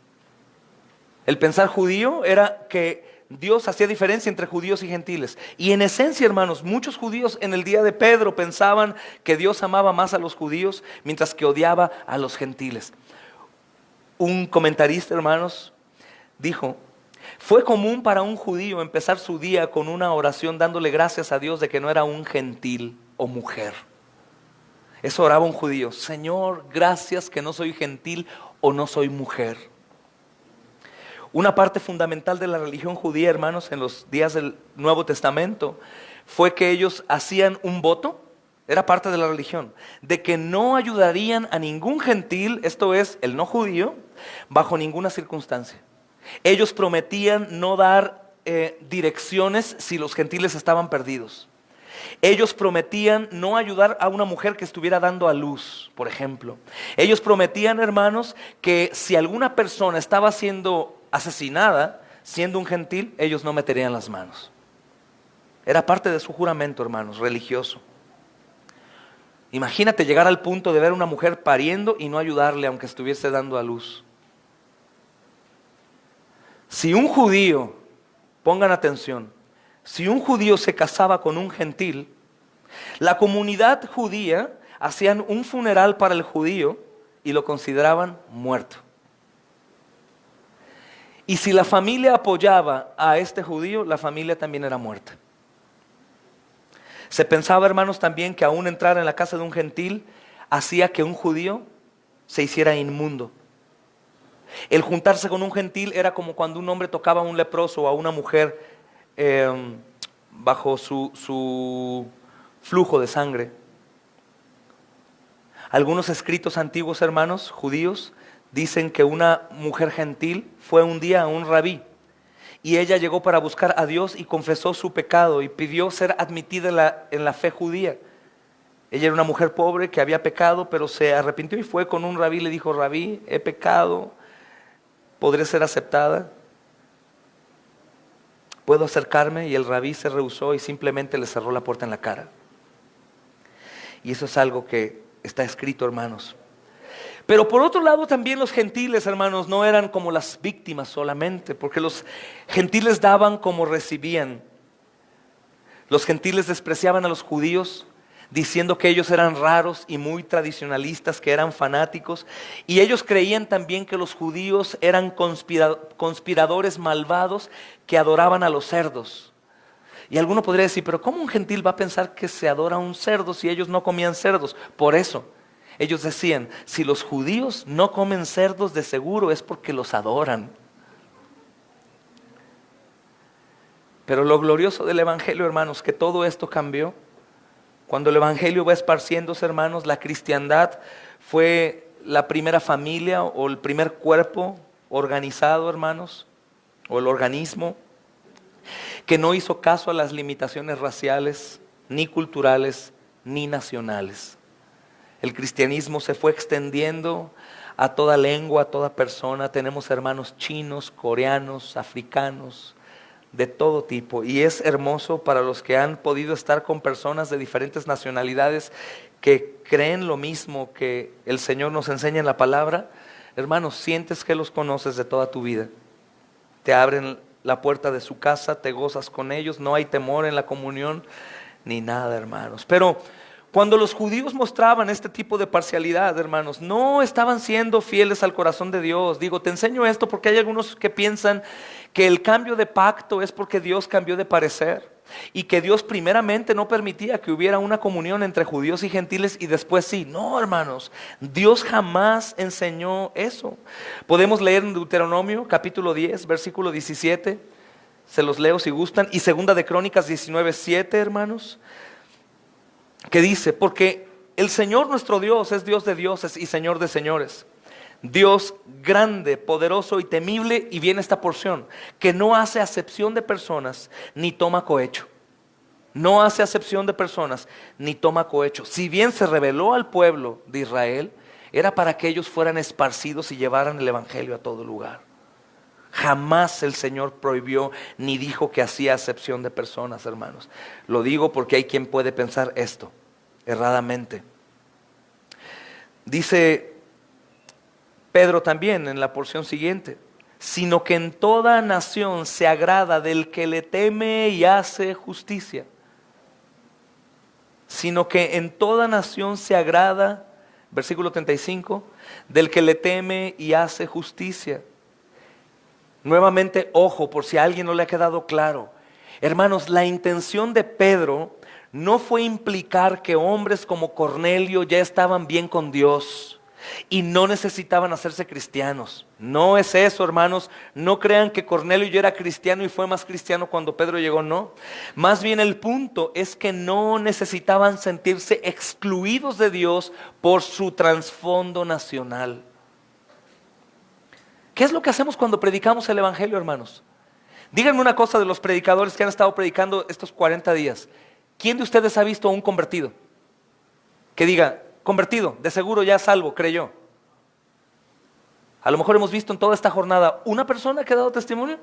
El pensar judío era que Dios hacía diferencia entre judíos y gentiles. Y en esencia, hermanos, muchos judíos en el día de Pedro pensaban que Dios amaba más a los judíos mientras que odiaba a los gentiles. Un comentarista, hermanos, dijo, fue común para un judío empezar su día con una oración dándole gracias a Dios de que no era un gentil o mujer. Eso oraba un judío, Señor, gracias que no soy gentil o no soy mujer. Una parte fundamental de la religión judía, hermanos, en los días del Nuevo Testamento, fue que ellos hacían un voto, era parte de la religión, de que no ayudarían a ningún gentil, esto es, el no judío, bajo ninguna circunstancia. Ellos prometían no dar direcciones si los gentiles estaban perdidos. Ellos prometían no ayudar a una mujer que estuviera dando a luz, por ejemplo. Ellos prometían, hermanos, que si alguna persona estaba siendo asesinada, siendo un gentil, ellos no meterían las manos. Era parte de su juramento, hermanos, religioso. Imagínate llegar al punto de ver a una mujer pariendo y no ayudarle aunque estuviese dando a luz. Si un judío, pongan atención, si un judío se casaba con un gentil, la comunidad judía hacían un funeral para el judío y lo consideraban muerto. Y si la familia apoyaba a este judío, la familia también era muerta. Se pensaba, hermanos, también que aún entrar en la casa de un gentil hacía que un judío se hiciera inmundo. El juntarse con un gentil era como cuando un hombre tocaba a un leproso o a una mujer bajo su flujo de sangre. Algunos escritos antiguos, hermanos, judíos, dicen que una mujer gentil fue un día a un rabí y ella llegó para buscar a Dios y confesó su pecado y pidió ser admitida en la fe judía. Ella era una mujer pobre que había pecado, pero se arrepintió y fue con un rabí y le dijo, rabí, he pecado, ¿podré ser aceptada? ¿Puedo acercarme? Y el rabí se rehusó y simplemente le cerró la puerta en la cara. Y eso es algo que está escrito, hermanos. Pero por otro lado también los gentiles, hermanos, no eran como las víctimas solamente, porque los gentiles daban como recibían. Los gentiles despreciaban a los judíos, diciendo que ellos eran raros y muy tradicionalistas, que eran fanáticos. Y ellos creían también que los judíos eran conspiradores malvados que adoraban a los cerdos. Y alguno podría decir, pero ¿cómo un gentil va a pensar que se adora a un cerdo si ellos no comían cerdos? Por eso, ellos decían, si los judíos no comen cerdos, de seguro es porque los adoran. Pero lo glorioso del evangelio, hermanos, que todo esto cambió. Cuando el evangelio va esparciéndose, hermanos, la cristiandad fue la primera familia o el primer cuerpo organizado, hermanos, o el organismo que no hizo caso a las limitaciones raciales, ni culturales, ni nacionales. El cristianismo se fue extendiendo a toda lengua, a toda persona. Tenemos hermanos chinos, coreanos, africanos, de todo tipo, y es hermoso para los que han podido estar con personas de diferentes nacionalidades que creen lo mismo que el Señor nos enseña en la palabra. Hermanos, sientes que los conoces de toda tu vida, te abren la puerta de su casa, te gozas con ellos, no hay temor en la comunión ni nada, hermanos. Pero cuando los judíos mostraban este tipo de parcialidad, hermanos, no estaban siendo fieles al corazón de Dios. Digo, te enseño esto porque hay algunos que piensan que el cambio de pacto es porque Dios cambió de parecer y que Dios primeramente no permitía que hubiera una comunión entre judíos y gentiles y después sí. No, hermanos, Dios jamás enseñó eso. Podemos leer en Deuteronomio capítulo 10, versículo 17. Se los leo si gustan. Y segunda de Crónicas 19:7, hermanos, que dice: porque el Señor nuestro Dios es Dios de dioses y Señor de señores, Dios grande, poderoso y temible. Y viene esta porción: que no hace acepción de personas ni toma cohecho. No hace acepción de personas ni toma cohecho. Si bien se reveló al pueblo de Israel, era para que ellos fueran esparcidos y llevaran el evangelio a todo lugar. Jamás el Señor prohibió ni dijo que hacía acepción de personas, hermanos. Lo digo porque hay quien puede pensar esto erradamente. Dice Pedro también en la porción siguiente: sino que en toda nación se agrada del que le teme y hace justicia. Sino que en toda nación se agrada, versículo 35, del que le teme y hace justicia. Nuevamente, ojo, por si a alguien no le ha quedado claro. Hermanos, la intención de Pedro no fue implicar que hombres como Cornelio ya estaban bien con Dios y no necesitaban hacerse cristianos. No es eso, hermanos. No crean que Cornelio ya era cristiano y fue más cristiano cuando Pedro llegó, no. Más bien el punto es que no necesitaban sentirse excluidos de Dios por su trasfondo nacional. ¿Qué es lo que hacemos cuando predicamos el evangelio, hermanos? Díganme una cosa de los predicadores que han estado predicando estos 40 días. ¿Quién de ustedes ha visto a un convertido? Que diga: convertido, de seguro ya salvo, creyó. A lo mejor hemos visto en toda esta jornada una persona que ha dado testimonio.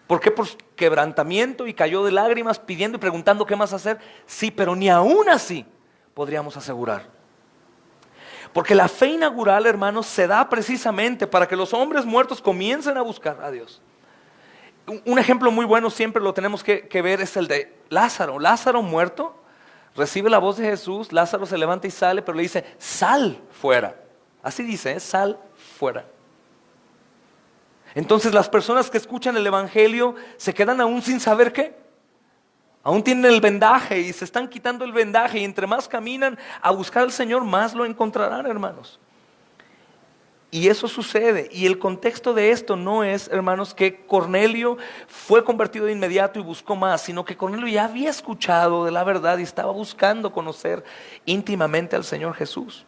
¿Por qué? Por quebrantamiento y cayó de lágrimas pidiendo y preguntando qué más hacer. Sí, pero ni aún así podríamos asegurar. Porque la fe inaugural, hermanos, se da precisamente para que los hombres muertos comiencen a buscar a Dios. Un ejemplo muy bueno, siempre lo tenemos que ver, es el de Lázaro. Lázaro muerto, recibe la voz de Jesús, Lázaro se levanta y sale, pero le dice: sal fuera. Así dice, sal fuera. Entonces las personas que escuchan el evangelio se quedan aún sin saber qué. Aún tienen el vendaje y se están quitando el vendaje, y entre más caminan a buscar al Señor, más lo encontrarán, hermanos. Y eso sucede. Y el contexto de esto no es, hermanos, que Cornelio fue convertido de inmediato y buscó más, sino que Cornelio ya había escuchado de la verdad y estaba buscando conocer íntimamente al Señor Jesús.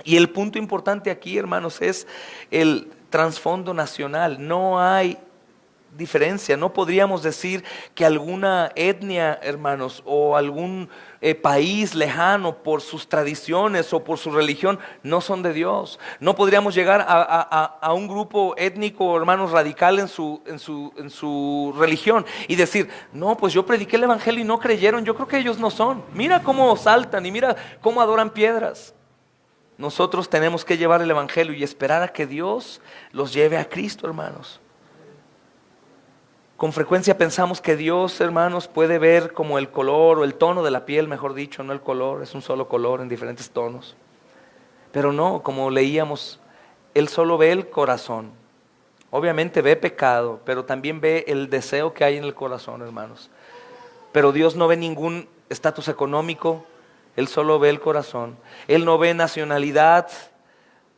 Y el punto importante aquí, hermanos, es el trasfondo nacional. No hay diferencia. No podríamos decir que alguna etnia, hermanos, o algún país lejano por sus tradiciones o por su religión no son de Dios. No podríamos llegar a un grupo étnico, hermanos, radical en su religión y decir: no, pues yo prediqué el evangelio y no creyeron, yo creo que ellos no son. Mira cómo saltan y mira cómo adoran piedras. Nosotros tenemos que llevar el evangelio y esperar a que Dios los lleve a Cristo, hermanos. Con frecuencia pensamos que Dios, hermanos, puede ver como el color o el tono de la piel, mejor dicho, no el color, es un solo color en diferentes tonos. Pero no, como leíamos, Él solo ve el corazón. Obviamente ve pecado, pero también ve el deseo que hay en el corazón, hermanos. Pero Dios no ve ningún estatus económico, Él solo ve el corazón. Él no ve nacionalidad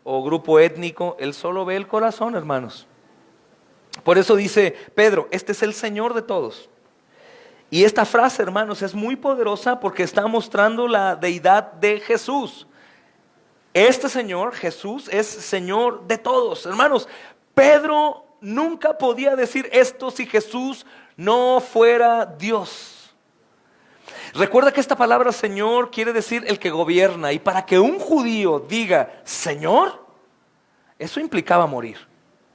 o grupo étnico, Él solo ve el corazón, hermanos. Por eso dice Pedro: este es el Señor de todos. Y esta frase, hermanos, es muy poderosa porque está mostrando la deidad de Jesús. Este Señor, Jesús, es Señor de todos. Hermanos, Pedro nunca podía decir esto si Jesús no fuera Dios. Recuerda que esta palabra Señor quiere decir el que gobierna. Y para que un judío diga Señor, eso implicaba morir.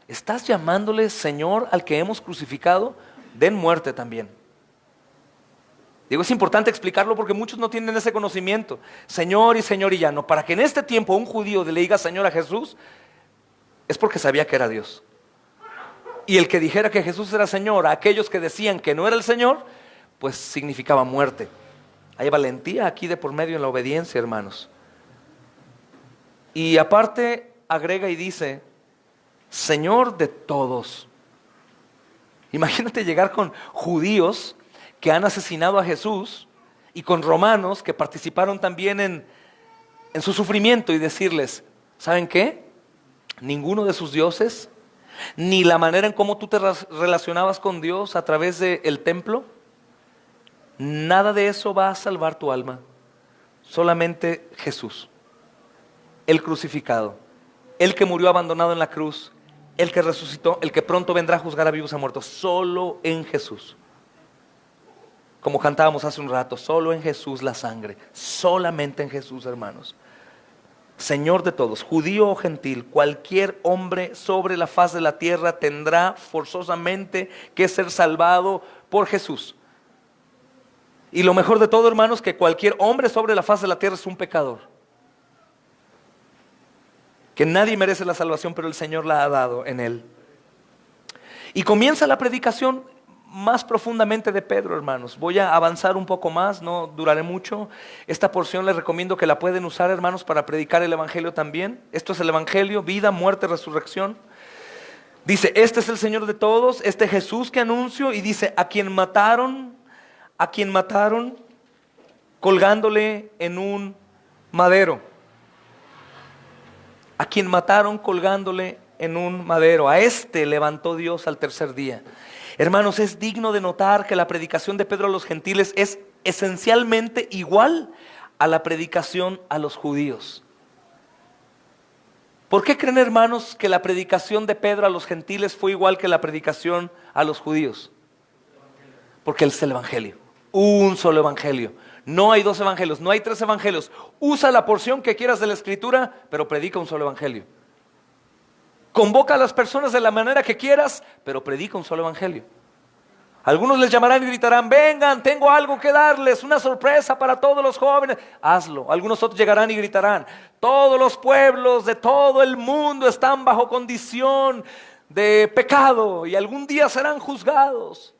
¿Estás llamándole Señor al que hemos crucificado? Den muerte también. Digo, es importante explicarlo porque muchos no tienen ese conocimiento. Señor y ya no. Para que en este tiempo un judío le diga Señor a Jesús, es porque sabía que era Dios. Y el que dijera que Jesús era Señor a aquellos que decían que no era el Señor, pues significaba muerte. Hay valentía aquí de por medio en la obediencia, hermanos. Y aparte agrega y dice: Señor de todos. Imagínate llegar con judíos que han asesinado a Jesús y con romanos que participaron también en su sufrimiento y decirles: ¿saben qué? Ninguno de sus dioses ni la manera en cómo tú te relacionabas con Dios a través del templo. Nada de eso va a salvar tu alma. Solamente Jesús, el crucificado, el que murió abandonado en la cruz, el que resucitó, el que pronto vendrá a juzgar a vivos y a muertos. Solo en Jesús. Como cantábamos hace un rato, solo en Jesús la sangre. Solamente en Jesús, hermanos. Señor de todos, judío o gentil, cualquier hombre sobre la faz de la tierra tendrá forzosamente que ser salvado por Jesús. Y lo mejor de todo, hermanos, que cualquier hombre sobre la faz de la tierra es un pecador. Que nadie merece la salvación, pero el Señor la ha dado en él. Y comienza la predicación más profundamente de Pedro, hermanos. Voy a avanzar un poco más, no duraré mucho. Esta porción les recomiendo que la pueden usar, hermanos, para predicar el evangelio también. Esto es el evangelio, vida, muerte, resurrección. Dice, este es el Señor de todos, este Jesús que anuncio. Y dice, a quien mataron colgándole en un madero. A quien mataron colgándole en un madero. A este levantó Dios al tercer día. Hermanos, es digno de notar que la predicación de Pedro a los gentiles es esencialmente igual a la predicación a los judíos. ¿Por qué creen, hermanos, que la predicación de Pedro a los gentiles fue igual que la predicación a los judíos? Porque es el evangelio, un solo evangelio. No hay dos evangelios, no hay tres evangelios. Usa la porción que quieras de la escritura, pero predica un solo evangelio. Convoca a las personas de la manera que quieras, pero predica un solo evangelio. Algunos les llamarán y gritarán, vengan, tengo algo que darles, una sorpresa para todos los jóvenes. Hazlo. Algunos otros llegarán y gritarán, todos los pueblos de todo el mundo están bajo condición de pecado y algún día serán juzgados.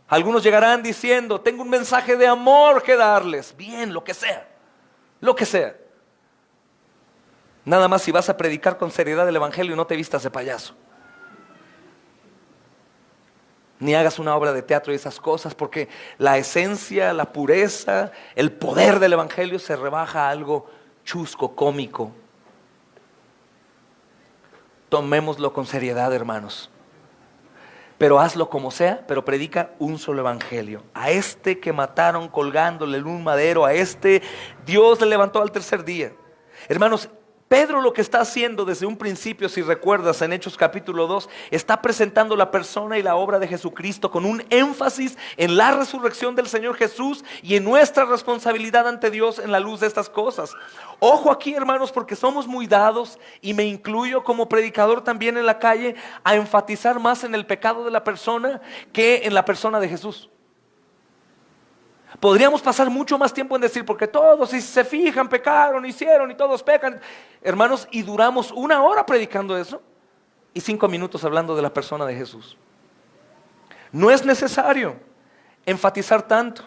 Algunos llegarán diciendo, tengo un mensaje de amor que darles. Bien, lo que sea, lo que sea. Nada más si vas a predicar con seriedad el evangelio, no te vistas de payaso. Ni hagas una obra de teatro y esas cosas, porque la esencia, la pureza, el poder del evangelio se rebaja a algo chusco, cómico. Tomémoslo con seriedad, hermanos. Pero hazlo como sea, pero predica un solo evangelio. A este que mataron colgándole en un madero, a este Dios le levantó al tercer día. Hermanos, Pedro lo que está haciendo desde un principio, si recuerdas en Hechos capítulo 2, está presentando la persona y la obra de Jesucristo con un énfasis en la resurrección del Señor Jesús y en nuestra responsabilidad ante Dios en la luz de estas cosas. Ojo aquí, hermanos, porque somos muy dados, y me incluyo como predicador también en la calle, a enfatizar más en el pecado de la persona que en la persona de Jesús. Podríamos pasar mucho más tiempo en decir, porque todos, si se fijan, pecaron, hicieron y todos pecan, hermanos, y duramos 1 hora predicando eso y 5 minutos hablando de la persona de Jesús. No es necesario enfatizar tanto.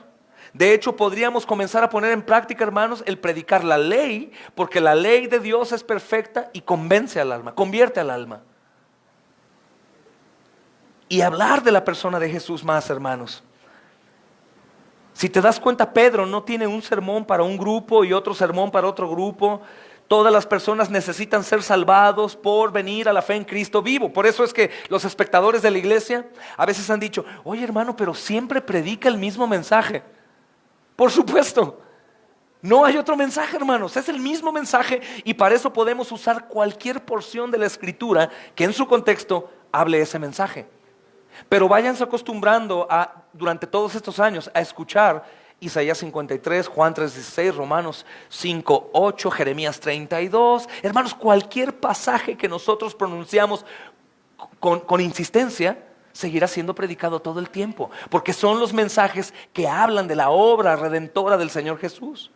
De hecho, podríamos comenzar a poner en práctica, hermanos, el predicar la ley, porque la ley de Dios es perfecta y convence al alma, convierte al alma. Y hablar de la persona de Jesús más, hermanos. Si te das cuenta, Pedro no tiene un sermón para un grupo y otro sermón para otro grupo. Todas las personas necesitan ser salvados por venir a la fe en Cristo vivo. Por eso es que los espectadores de la iglesia a veces han dicho, oye hermano, pero siempre predica el mismo mensaje. Por supuesto, no hay otro mensaje, hermanos, es el mismo mensaje, y para eso podemos usar cualquier porción de la escritura que en su contexto hable ese mensaje. Pero váyanse acostumbrando durante todos estos años a escuchar Isaías 53, Juan 3:16, Romanos 5:8, Jeremías 32. Hermanos, cualquier pasaje que nosotros pronunciamos con insistencia seguirá siendo predicado todo el tiempo, porque son los mensajes que hablan de la obra redentora del Señor Jesús.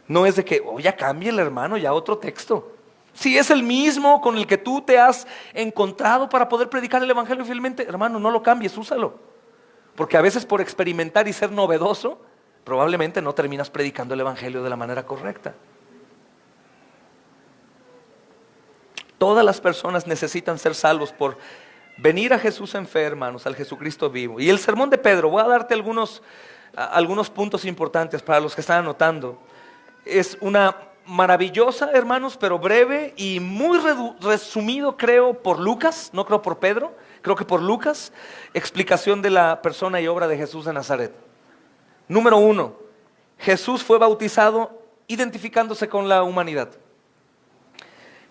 No es de que, ya cámbiale, hermano, ya otro texto. Si es el mismo con el que tú te has encontrado para poder predicar el evangelio fielmente, hermano, no lo cambies, úsalo. Porque a veces por experimentar y ser novedoso, probablemente no terminas predicando el evangelio de la manera correcta. Todas las personas necesitan ser salvos por venir a Jesús en fe, hermanos, al Jesucristo vivo. Y el sermón de Pedro, voy a darte algunos puntos importantes para los que están anotando. Es una maravillosa, hermanos, pero breve y muy resumido, creo, por Lucas, no creo por Pedro, creo que por Lucas, explicación de la persona y obra de Jesús de Nazaret. Número 1, Jesús fue bautizado identificándose con la humanidad.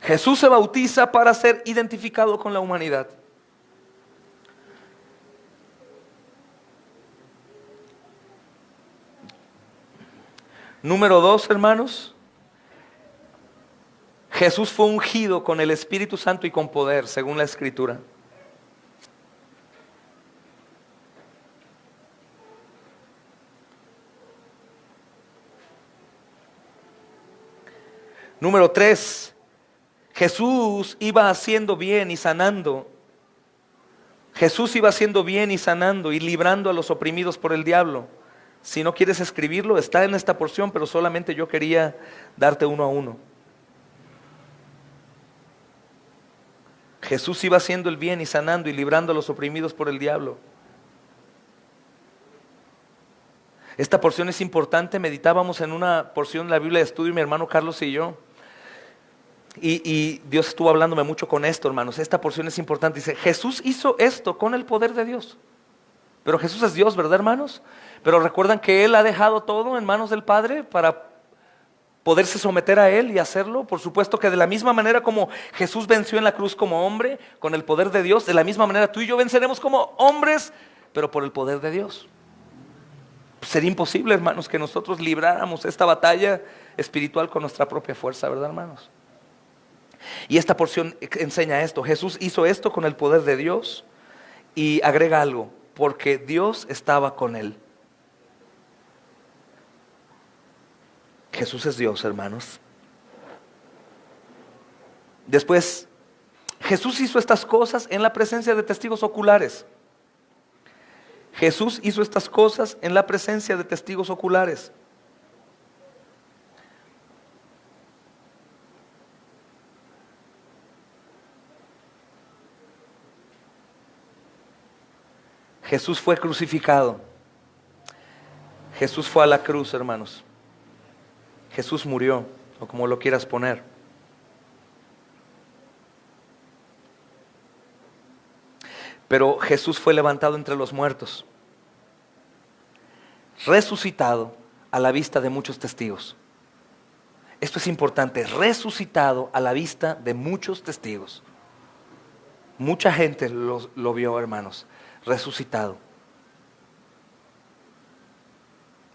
Jesús se bautiza para ser identificado con la humanidad. Número 2, hermanos, Jesús fue ungido con el Espíritu Santo y con poder, según la Escritura. Número 3, Jesús iba haciendo bien y sanando. Jesús iba haciendo bien y sanando y librando a los oprimidos por el diablo. Si no quieres escribirlo, está en esta porción, pero solamente yo quería darte uno a uno. Jesús iba haciendo el bien y sanando y librando a los oprimidos por el diablo. Esta porción es importante. Meditábamos en una porción de la Biblia de estudio, mi hermano Carlos y yo. Y Dios estuvo hablándome mucho con esto, hermanos. Esta porción es importante. Dice, Jesús hizo esto con el poder de Dios. Pero Jesús es Dios, ¿verdad, hermanos? Pero recuerdan que Él ha dejado todo en manos del Padre para poderse someter a Él y hacerlo. Por supuesto que de la misma manera como Jesús venció en la cruz como hombre, con el poder de Dios, de la misma manera tú y yo venceremos como hombres, pero por el poder de Dios. Sería imposible, hermanos, que nosotros libráramos esta batalla espiritual con nuestra propia fuerza, ¿verdad, hermanos? Y esta porción enseña esto. Jesús hizo esto con el poder de Dios y agrega algo, porque Dios estaba con Él. Jesús es Dios, hermanos. Después, Jesús hizo estas cosas en la presencia de testigos oculares. Jesús hizo estas cosas en la presencia de testigos oculares. Jesús fue crucificado. Jesús fue a la cruz, hermanos. Jesús murió, o como lo quieras poner. Pero Jesús fue levantado entre los muertos, resucitado a la vista de muchos testigos. Esto es importante, resucitado a la vista de muchos testigos. Mucha gente lo vio, hermanos, resucitado.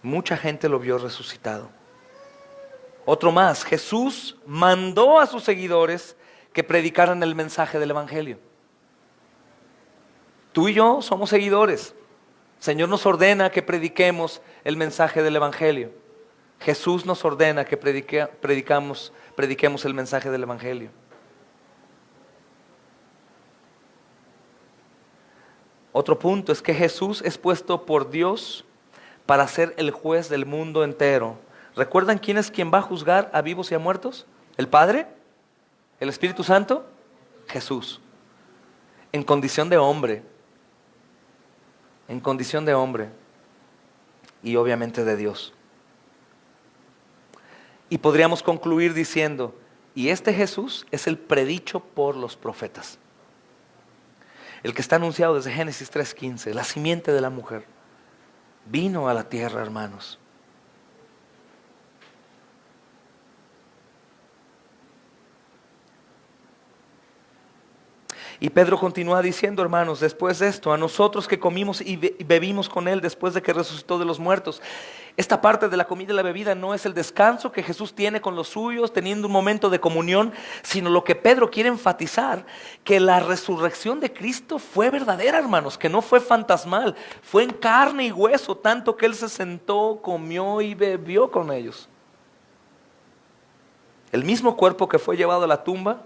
Mucha gente lo vio resucitado. Otro más, Jesús mandó a sus seguidores que predicaran el mensaje del Evangelio. Tú y yo somos seguidores. El Señor nos ordena que prediquemos el mensaje del Evangelio. Jesús nos ordena que prediquemos el mensaje del Evangelio. Otro punto es que Jesús es puesto por Dios para ser el juez del mundo entero. ¿Recuerdan quién es quien va a juzgar a vivos y a muertos? ¿El Padre? ¿El Espíritu Santo? Jesús. En condición de hombre. En condición de hombre. Y obviamente de Dios. Y podríamos concluir diciendo, y este Jesús es el predicho por los profetas. El que está anunciado desde Génesis 3:15, la simiente de la mujer, vino a la tierra, hermanos. Y Pedro continúa diciendo, hermanos, después de esto, a nosotros que comimos y bebimos con Él después de que resucitó de los muertos. Esta parte de la comida y la bebida no es el descanso que Jesús tiene con los suyos, teniendo un momento de comunión, sino lo que Pedro quiere enfatizar, que la resurrección de Cristo fue verdadera, hermanos, que no fue fantasmal, fue en carne y hueso, tanto que Él se sentó, comió y bebió con ellos. El mismo cuerpo que fue llevado a la tumba,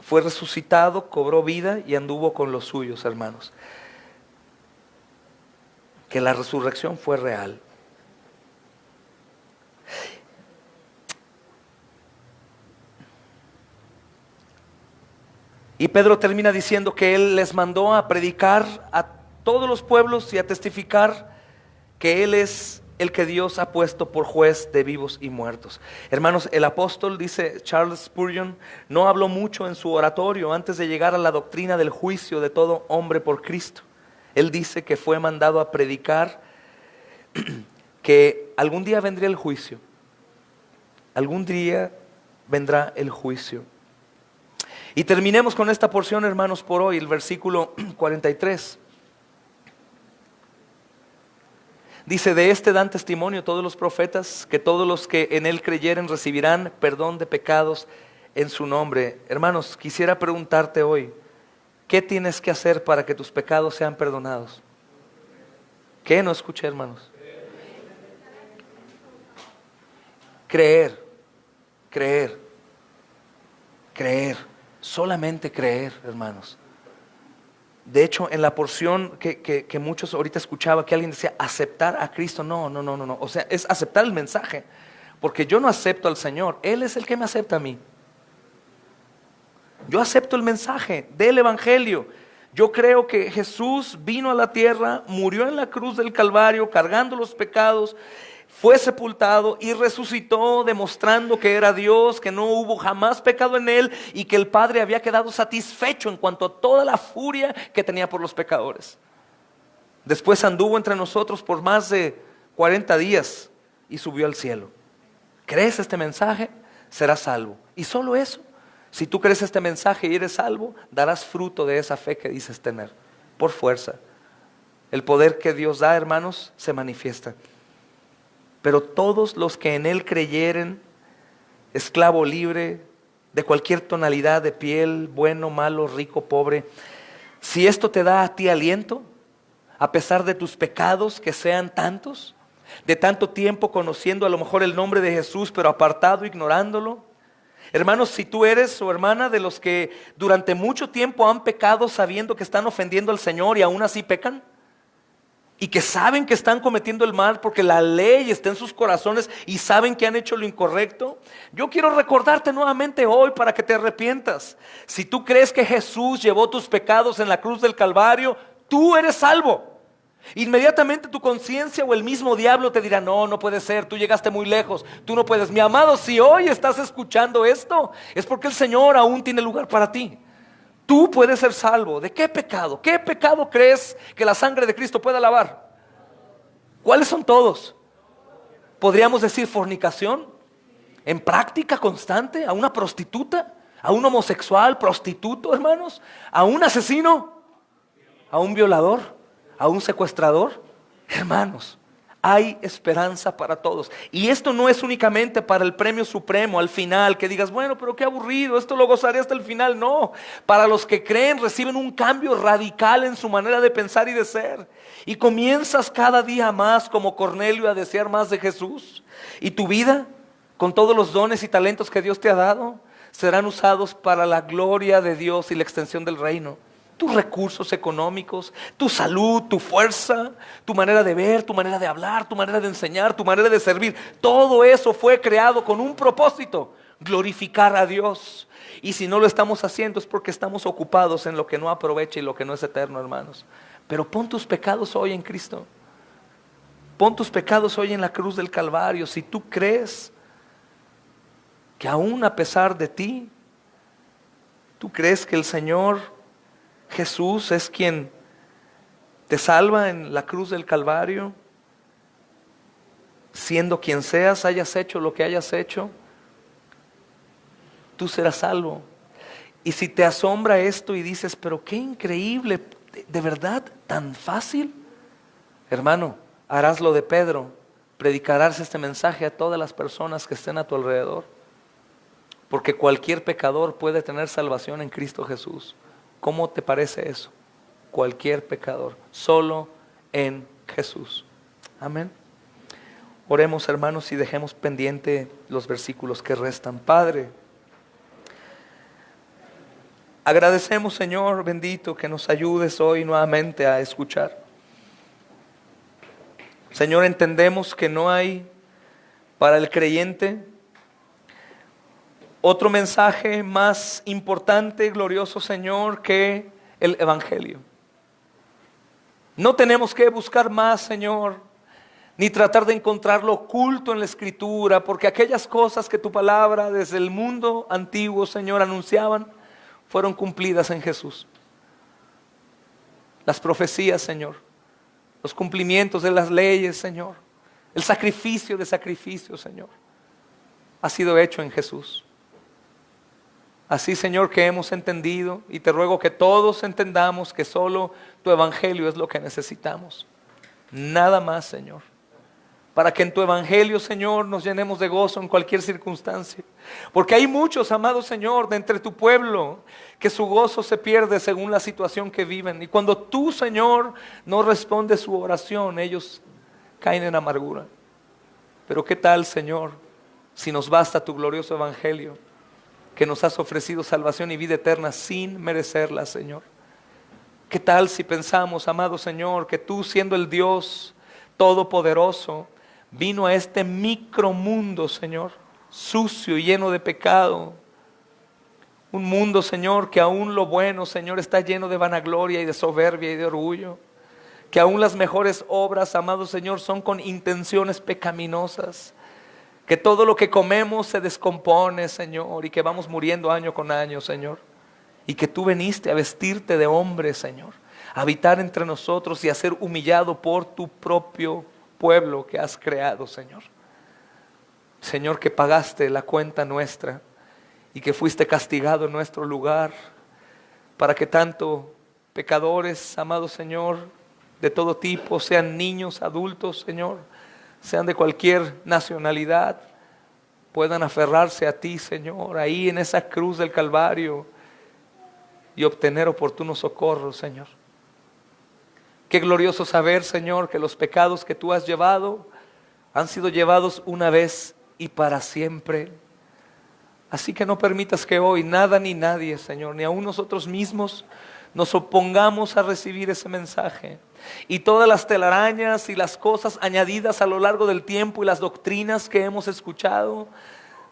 fue resucitado, cobró vida y anduvo con los suyos, hermanos. Que la resurrección fue real. Y Pedro termina diciendo que Él les mandó a predicar a todos los pueblos y a testificar que Él es el que Dios ha puesto por juez de vivos y muertos. Hermanos, el apóstol, dice Charles Spurgeon, no habló mucho en su oratorio antes de llegar a la doctrina del juicio de todo hombre por Cristo. Él dice que fue mandado a predicar que algún día vendría el juicio. Algún día vendrá el juicio. Y terminemos con esta porción, hermanos, por hoy, el versículo 43. Dice, de este dan testimonio todos los profetas, que todos los que en él creyeren recibirán perdón de pecados en su nombre. Hermanos, quisiera preguntarte hoy, ¿qué tienes que hacer para que tus pecados sean perdonados? ¿Qué? No escuché, hermanos. Creer, creer, creer, solamente creer, hermanos. De hecho, en la porción que muchos ahorita escuchaba, que alguien decía, aceptar a Cristo. No. O sea, es aceptar el mensaje. Porque yo no acepto al Señor. Él es el que me acepta a mí. Yo acepto el mensaje del Evangelio. Yo creo que Jesús vino a la tierra, murió en la cruz del Calvario, cargando los pecados, fue sepultado y resucitó, demostrando que era Dios, que no hubo jamás pecado en él y que el Padre había quedado satisfecho en cuanto a toda la furia que tenía por los pecadores. Después anduvo entre nosotros por más de 40 días y subió al cielo. ¿Crees este mensaje? Serás salvo. Y solo eso. Si tú crees este mensaje y eres salvo, darás fruto de esa fe que dices tener, por fuerza. El poder que Dios da, hermanos, se manifiesta. Pero todos los que en él creyeren, esclavo, libre, de cualquier tonalidad de piel, bueno, malo, rico, pobre, si esto te da a ti aliento, a pesar de tus pecados que sean tantos, de tanto tiempo conociendo a lo mejor el nombre de Jesús, pero apartado, ignorándolo. Hermanos, si tú eres o hermana de los que durante mucho tiempo han pecado sabiendo que están ofendiendo al Señor y aún así pecan, y que saben que están cometiendo el mal porque la ley está en sus corazones y saben que han hecho lo incorrecto, yo quiero recordarte nuevamente hoy para que te arrepientas. Si tú crees que Jesús llevó tus pecados en la cruz del Calvario, tú eres salvo. Inmediatamente tu conciencia o el mismo diablo te dirá, no puede ser, tú llegaste muy lejos, tú no puedes. Mi amado, si hoy estás escuchando esto, es porque el Señor aún tiene lugar para ti. Tú puedes ser salvo. ¿De qué pecado? ¿Qué pecado crees que la sangre de Cristo pueda lavar? ¿Cuáles son todos? ¿Podríamos decir fornicación? ¿En práctica constante? ¿A una prostituta? ¿A un homosexual, prostituto, hermanos? ¿A un asesino? ¿A un violador? ¿A un secuestrador? Hermanos, hay esperanza para todos. Y esto no es únicamente para el premio supremo al final, que digas, bueno, pero qué aburrido, esto lo gozaré hasta el final. No, para los que creen reciben un cambio radical en su manera de pensar y de ser. Y comienzas cada día más como Cornelio a desear más de Jesús. Y tu vida, con todos los dones y talentos que Dios te ha dado, serán usados para la gloria de Dios y la extensión del reino. Tus recursos económicos, tu salud, tu fuerza, tu manera de ver, tu manera de hablar, tu manera de enseñar, tu manera de servir. Todo eso fue creado con un propósito, glorificar a Dios. Y si no lo estamos haciendo es porque estamos ocupados en lo que no aprovecha y lo que no es eterno, hermanos. Pero pon tus pecados hoy en Cristo. Pon tus pecados hoy en la cruz del Calvario. Si tú crees que aún a pesar de ti, tú crees que el Señor Jesús es quien te salva en la cruz del Calvario, siendo quien seas, hayas hecho lo que hayas hecho, tú serás salvo. Y si te asombra esto y dices, pero qué increíble, de verdad, tan fácil, hermano, harás lo de Pedro, predicarás este mensaje a todas las personas que estén a tu alrededor, porque cualquier pecador puede tener salvación en Cristo Jesús. ¿Cómo te parece eso? Cualquier pecador, solo en Jesús. Amén. Oremos, hermanos, y dejemos pendiente los versículos que restan. Padre, agradecemos, Señor bendito, que nos ayudes hoy nuevamente a escuchar. Señor, entendemos que no hay para el creyente otro mensaje más importante, glorioso, Señor, que el Evangelio. No tenemos que buscar más, Señor, ni tratar de encontrar lo oculto en la Escritura, porque aquellas cosas que tu palabra desde el mundo antiguo, Señor, anunciaban, fueron cumplidas en Jesús. Las profecías, Señor, los cumplimientos de las leyes, Señor, el sacrificio de sacrificios, Señor, ha sido hecho en Jesús. Así, Señor, que hemos entendido, y te ruego que todos entendamos que solo tu evangelio es lo que necesitamos. Nada más, Señor. Para que en tu evangelio, Señor, nos llenemos de gozo en cualquier circunstancia. Porque hay muchos, amado Señor, de entre tu pueblo, que su gozo se pierde según la situación que viven. Y cuando tú, Señor, no respondes su oración, ellos caen en amargura. Pero ¿qué tal, Señor, si nos basta tu glorioso evangelio, que nos has ofrecido salvación y vida eterna sin merecerla, Señor? ¿Qué tal si pensamos, amado Señor, que tú, siendo el Dios todopoderoso, vino a este micromundo, Señor, sucio y lleno de pecado? Un mundo, Señor, que aún lo bueno, Señor, está lleno de vanagloria y de soberbia y de orgullo. Que aún las mejores obras, amado Señor, son con intenciones pecaminosas. Que todo lo que comemos se descompone, Señor, y que vamos muriendo año con año, Señor. Y que tú viniste a vestirte de hombre, Señor, a habitar entre nosotros y a ser humillado por tu propio pueblo que has creado, Señor. Señor, que pagaste la cuenta nuestra y que fuiste castigado en nuestro lugar para que tanto pecadores, amado Señor, de todo tipo, sean niños, adultos, Señor, sean de cualquier nacionalidad, puedan aferrarse a ti, Señor, ahí en esa cruz del Calvario y obtener oportuno socorro, Señor. Qué glorioso saber, Señor, que los pecados que tú has llevado han sido llevados una vez y para siempre. Así que no permitas que hoy nada ni nadie, Señor, ni aun nosotros mismos, nos opongamos a recibir ese mensaje. Y todas las telarañas y las cosas añadidas a lo largo del tiempo y las doctrinas que hemos escuchado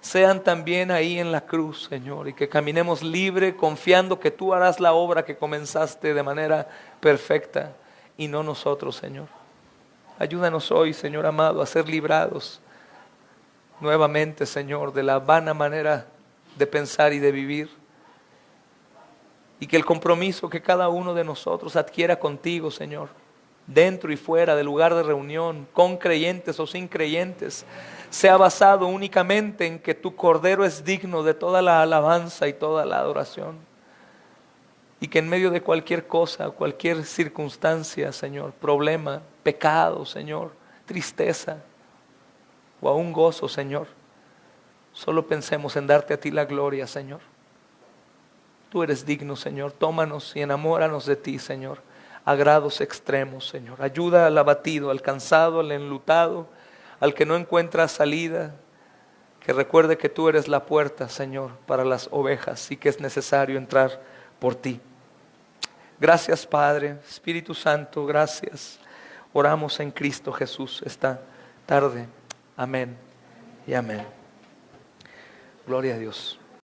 sean también ahí en la cruz, Señor, y que caminemos libre confiando que tú harás la obra que comenzaste de manera perfecta y no nosotros, Señor. Ayúdanos hoy, Señor amado, a ser librados nuevamente, Señor, de la vana manera de pensar y de vivir. Y que el compromiso que cada uno de nosotros adquiera contigo, Señor, dentro y fuera del lugar de reunión, con creyentes o sin creyentes, sea basado únicamente en que tu Cordero es digno de toda la alabanza y toda la adoración. Y que en medio de cualquier cosa, cualquier circunstancia, Señor, problema, pecado, Señor, tristeza o aún gozo, Señor, solo pensemos en darte a ti la gloria, Señor. Tú eres digno, Señor. Tómanos y enamóranos de ti, Señor, a grados extremos, Señor. Ayuda al abatido, al cansado, al enlutado, al que no encuentra salida, que recuerde que tú eres la puerta, Señor, para las ovejas y que es necesario entrar por ti. Gracias, Padre, Espíritu Santo, gracias. Oramos en Cristo Jesús esta tarde. Amén y amén. Gloria a Dios.